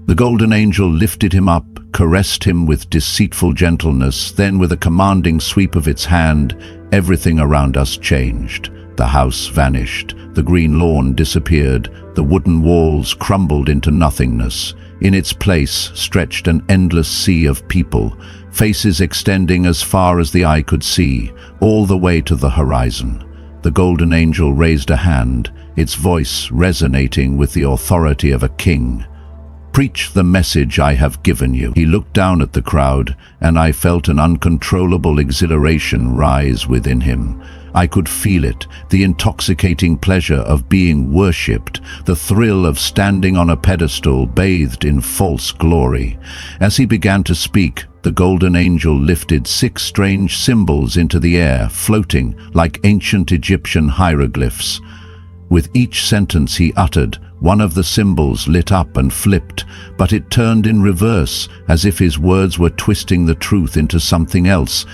S1: The golden angel lifted him up, caressed him with deceitful gentleness, then with a commanding sweep of its hand, everything around us changed. The house vanished, the green lawn disappeared, the wooden walls crumbled into nothingness. In its place stretched an endless sea of people, faces extending as far as the eye could see, all the way to the horizon. The golden angel raised a hand, its voice resonating with the authority of a king. "Preach the message I have given you." He looked down at the crowd, and I felt an uncontrollable exhilaration rise within him. I could feel it, the intoxicating pleasure of being worshipped, the thrill of standing on a pedestal bathed in false glory. As he began to speak, the golden angel lifted 6 strange symbols into the air, floating like ancient Egyptian hieroglyphs. With each sentence he uttered, one of the symbols lit up and flipped, but it turned in reverse, as if his words were twisting the truth into something else.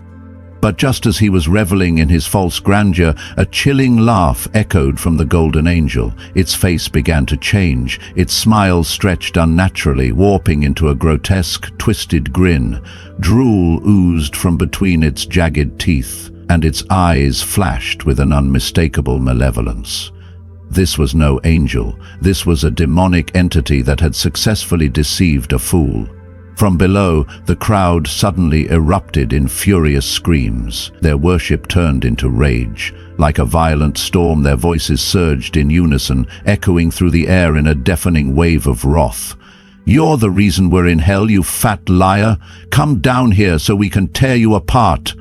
S1: But just as he was reveling in his false grandeur, a chilling laugh echoed from the golden angel. Its face began to change, its smile stretched unnaturally, warping into a grotesque, twisted grin. Drool oozed from between its jagged teeth, and its eyes flashed with an unmistakable malevolence. This was no angel. This was a demonic entity that had successfully deceived a fool. From below, the crowd suddenly erupted in furious screams. Their worship turned into rage. Like a violent storm, their voices surged in unison, echoing through the air in a deafening wave of wrath. "You're the reason we're in hell, you fat liar! Come down here so we can tear you apart!"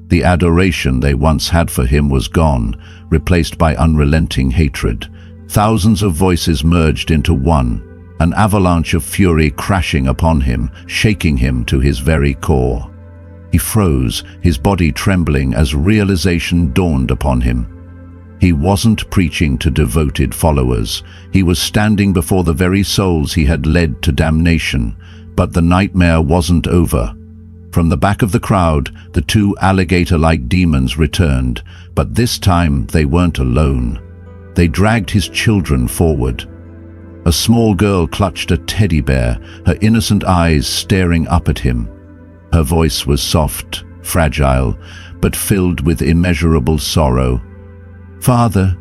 S1: The adoration they once had for him was gone, replaced by unrelenting hatred. Thousands of voices merged into one, an avalanche of fury crashing upon him, shaking him to his very core. He froze, his body trembling as realization dawned upon him. He wasn't preaching to devoted followers. He was standing before the very souls he had led to damnation. But the nightmare wasn't over. From the back of the crowd, the 2 alligator-like demons returned, but this time they weren't alone. They dragged his children forward. A small girl clutched a teddy bear, her innocent eyes staring up at him. Her voice was soft, fragile, but filled with immeasurable sorrow. "Father,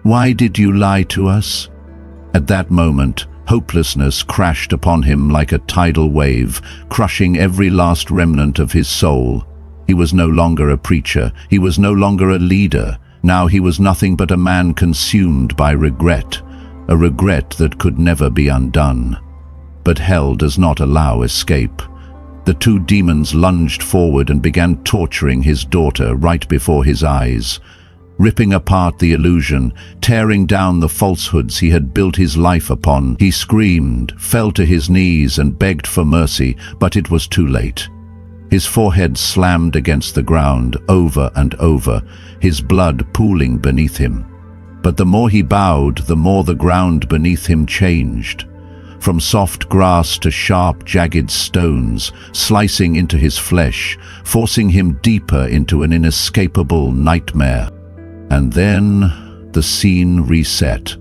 S1: why did you lie to us?" At that moment, hopelessness crashed upon him like a tidal wave, crushing every last remnant of his soul. He was no longer a preacher. He was no longer a leader. Now he was nothing but a man consumed by regret. A regret that could never be undone. But hell does not allow escape. The two demons lunged forward and began torturing his daughter right before his eyes, ripping apart the illusion, tearing down the falsehoods he had built his life upon. He screamed, fell to his knees and begged for mercy, but it was too late. His forehead slammed against the ground over and over, his blood pooling beneath him. But the more he bowed, the more the ground beneath him changed. From soft grass to sharp, jagged stones, slicing into his flesh, forcing him deeper into an inescapable nightmare. And then the scene reset.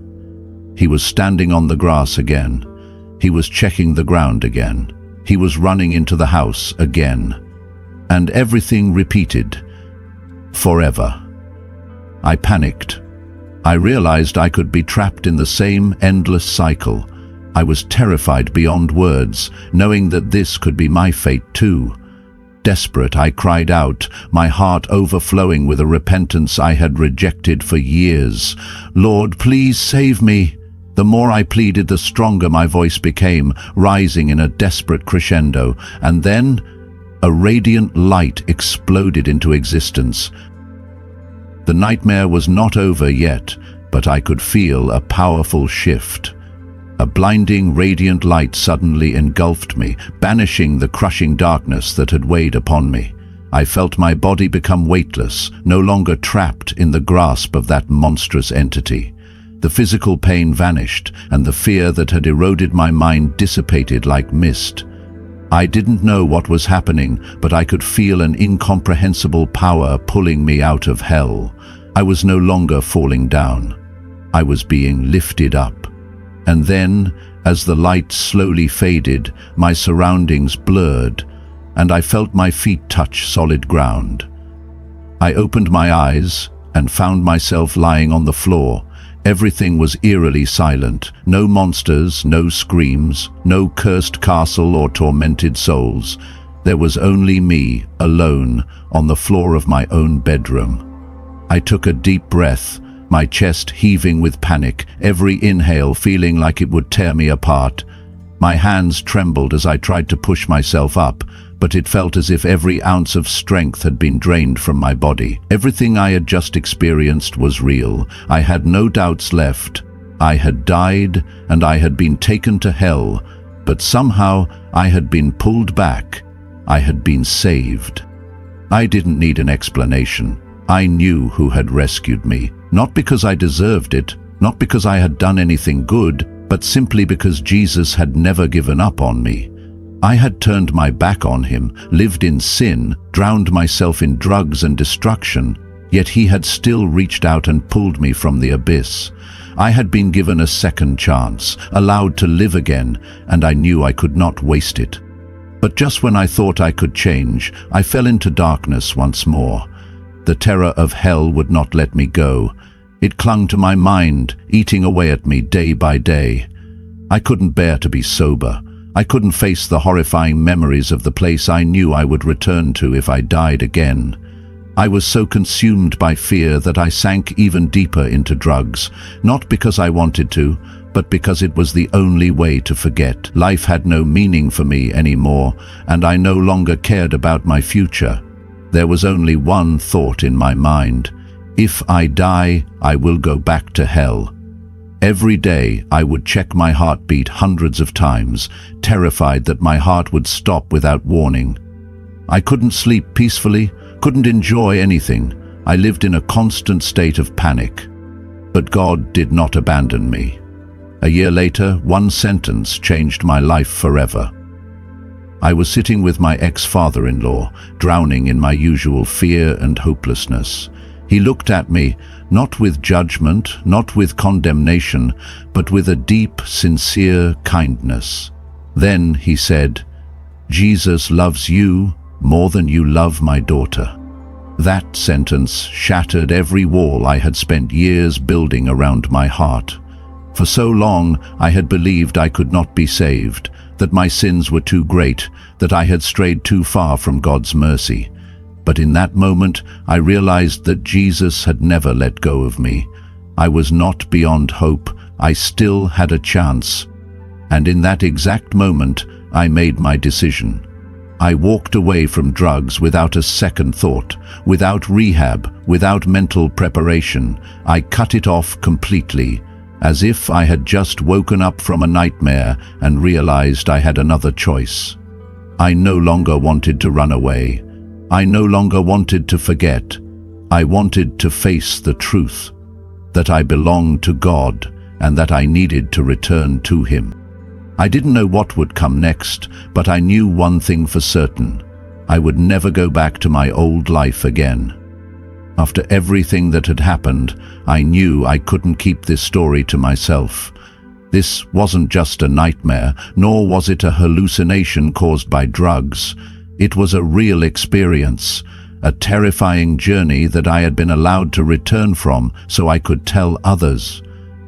S1: He was standing on the grass again. He was checking the ground again. He was running into the house again. And everything repeated. Forever. I panicked. I realized I could be trapped in the same endless cycle. I was terrified beyond words, knowing that this could be my fate too. Desperate, I cried out, my heart overflowing with a repentance I had rejected for years. Lord, please save me. The more I pleaded, the stronger my voice became, rising in a desperate crescendo. And then, a radiant light exploded into existence. The nightmare was not over yet, but I could feel a powerful shift. A blinding, radiant light suddenly engulfed me, banishing the crushing darkness that had weighed upon me. I felt my body become weightless, no longer trapped in the grasp of that monstrous entity. The physical pain vanished, and the fear that had eroded my mind dissipated like mist. I didn't know what was happening, but I could feel an incomprehensible power pulling me out of hell. I was no longer falling down. I was being lifted up. And then, as the light slowly faded, my surroundings blurred, and I felt my feet touch solid ground. I opened my eyes and found myself lying on the floor. Everything was eerily silent. No monsters, no screams, no cursed castle or tormented souls. There was only me, alone, on the floor of my own bedroom. I took a deep breath, my chest heaving with panic, every inhale feeling like it would tear me apart. My hands trembled as I tried to push myself up, but it felt as if every ounce of strength had been drained from my body. Everything I had just experienced was real. I had no doubts left. I had died, and I had been taken to hell, but somehow I had been pulled back. I had been saved. I didn't need an explanation. I knew who had rescued me. Not because I deserved it, not because I had done anything good, but simply because Jesus had never given up on me. I had turned my back on him, lived in sin, drowned myself in drugs and destruction, yet he had still reached out and pulled me from the abyss. I had been given a second chance, allowed to live again, and I knew I could not waste it. But just when I thought I could change, I fell into darkness once more. The terror of hell would not let me go. It clung to my mind, eating away at me day by day. I couldn't bear to be sober. I couldn't face the horrifying memories of the place I knew I would return to if I died again. I was so consumed by fear that I sank even deeper into drugs, not because I wanted to, but because it was the only way to forget. Life had no meaning for me anymore, and I no longer cared about my future. There was only one thought in my mind. If I die, I will go back to hell. Every day I would check my heartbeat hundreds of times, terrified that my heart would stop without warning. I couldn't sleep peacefully, couldn't enjoy anything. I lived in a constant state of panic. But God did not abandon me. A year later, one sentence changed my life forever. I was sitting with my ex-father-in-law, drowning in my usual fear and hopelessness. He looked at me, not with judgment, not with condemnation, but with a deep, sincere kindness. Then he said, "Jesus loves you more than you love my daughter." That sentence shattered every wall I had spent years building around my heart. For so long, I had believed I could not be saved, that my sins were too great, that I had strayed too far from God's mercy. But in that moment, I realized that Jesus had never let go of me. I was not beyond hope. I still had a chance. And in that exact moment, I made my decision. I walked away from drugs without a second thought, without rehab, without mental preparation. I cut it off completely, as if I had just woken up from a nightmare and realized I had another choice. I no longer wanted to run away. I no longer wanted to forget. I wanted to face the truth, that I belonged to God and that I needed to return to Him. I didn't know what would come next, but I knew one thing for certain. I would never go back to my old life again. After everything that had happened, I knew I couldn't keep this story to myself. This wasn't just a nightmare, nor was it a hallucination caused by drugs. It was a real experience, a terrifying journey that I had been allowed to return from so I could tell others.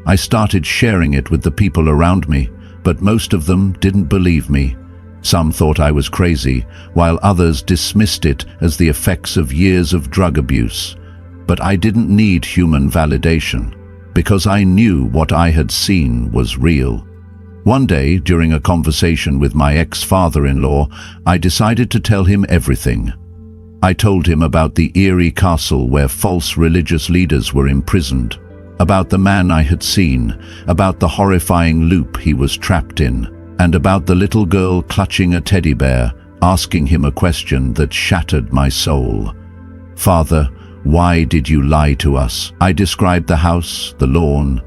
S1: I started sharing it with the people around me, but most of them didn't believe me. Some thought I was crazy, while others dismissed it as the effects of years of drug abuse. But I didn't need human validation, because I knew what I had seen was real. One day, during a conversation with my ex-father-in-law, I decided to tell him everything. I told him about the eerie castle where false religious leaders were imprisoned, about the man I had seen, about the horrifying loop he was trapped in, and about the little girl clutching a teddy bear, asking him a question that shattered my soul. "Father, why did you lie to us?" I described the house, the lawn,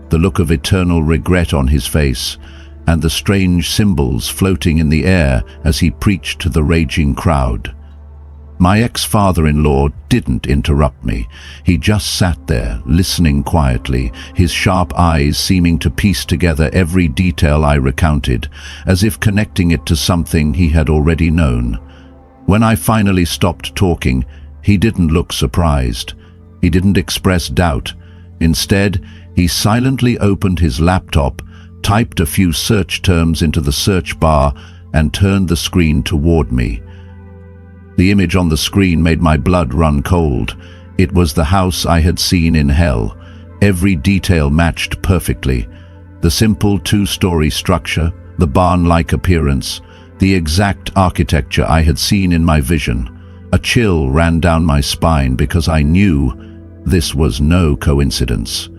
S1: the look of eternal regret on his face, and the strange symbols floating in the air as he preached to the raging crowd. My ex-father-in-law didn't interrupt me. He just sat there, listening quietly, his sharp eyes seeming to piece together every detail I recounted, as if connecting it to something he had already known. When I finally stopped talking, he didn't look surprised. He didn't express doubt. Instead, he silently opened his laptop, typed a few search terms into the search bar, and turned the screen toward me. The image on the screen made my blood run cold. It was the house I had seen in hell. Every detail matched perfectly. The simple two-story structure, the barn-like appearance, the exact architecture I had seen in my vision. A chill ran down my spine because I knew this was no coincidence.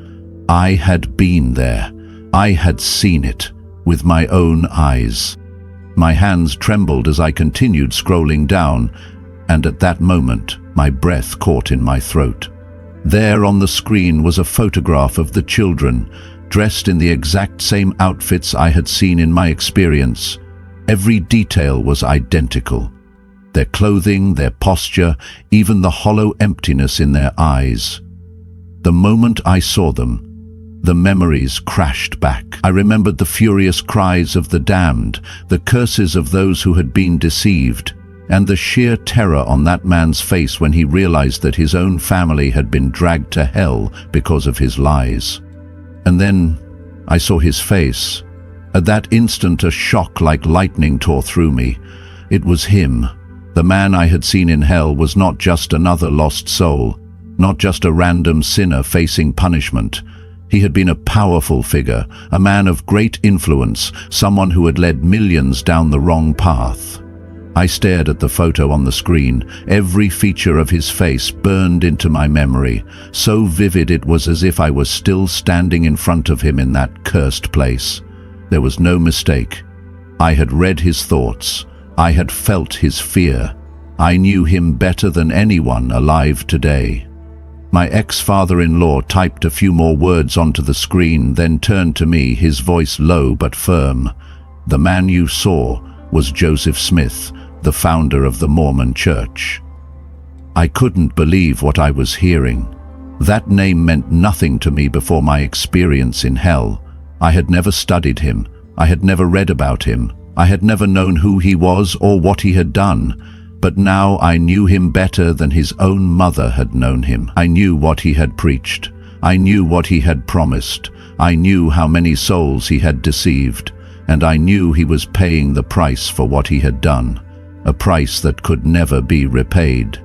S1: I had been there. I had seen it with my own eyes. My hands trembled as I continued scrolling down, and at that moment, my breath caught in my throat. There on the screen was a photograph of the children, dressed in the exact same outfits I had seen in my experience. Every detail was identical. Their clothing, their posture, even the hollow emptiness in their eyes. The moment I saw them, the memories crashed back. I remembered the furious cries of the damned, the curses of those who had been deceived, and the sheer terror on that man's face when he realized that his own family had been dragged to hell because of his lies. And then I saw his face. At that instant, a shock like lightning tore through me. It was him. The man I had seen in hell was not just another lost soul, not just a random sinner facing punishment. He had been a powerful figure, a man of great influence, someone who had led millions down the wrong path. I stared at the photo on the screen. Every feature of his face burned into my memory. So vivid it was as if I was still standing in front of him in that cursed place. There was no mistake. I had read his thoughts. I had felt his fear. I knew him better than anyone alive today. My ex-father-in-law typed a few more words onto the screen, then turned to me, his voice low but firm. "The man you saw was Joseph Smith, the founder of the Mormon Church." I couldn't believe what I was hearing. That name meant nothing to me before my experience in hell. I had never studied him. I had never read about him. I had never known who he was or what he had done. But now I knew him better than his own mother had known him. I knew what he had preached. I knew what he had promised. I knew how many souls he had deceived. And I knew he was paying the price for what he had done, a price that could never be repaid.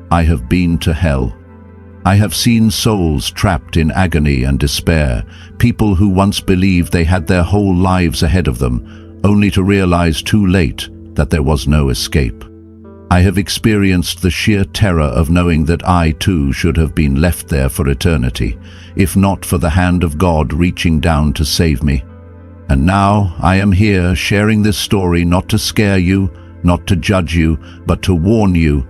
S1: I have been to hell. I have seen souls trapped in agony and despair, people who once believed they had their whole lives ahead of them, only to realize too late that there was no escape. I have experienced the sheer terror of knowing that I too should have been left there for eternity, if not for the hand of God reaching down to save me. And now I am here sharing this story not to scare you, not to judge you, but to warn you.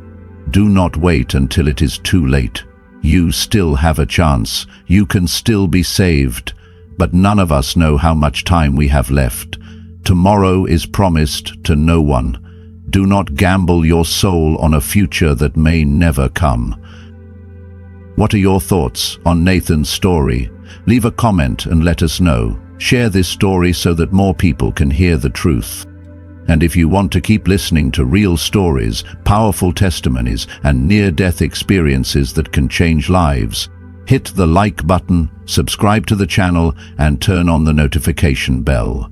S1: Do not wait until it is too late. You still have a chance. You can still be saved. But none of us know how much time we have left. Tomorrow is promised to no one. Do not gamble your soul on a future that may never come. What are your thoughts on Nathan's story? Leave a comment and let us know. Share this story so that more people can hear the truth. And if you want to keep listening to real stories, powerful testimonies, and near-death experiences that can change lives, hit the like button, subscribe to the channel, and turn on the notification bell.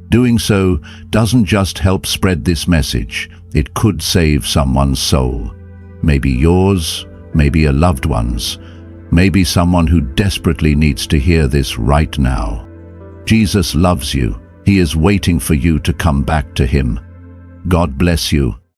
S1: Doing so doesn't just help spread this message, it could save someone's soul. Maybe yours, maybe a loved one's, maybe someone who desperately needs to hear this right now. Jesus loves you. He is waiting for you to come back to him. God bless you.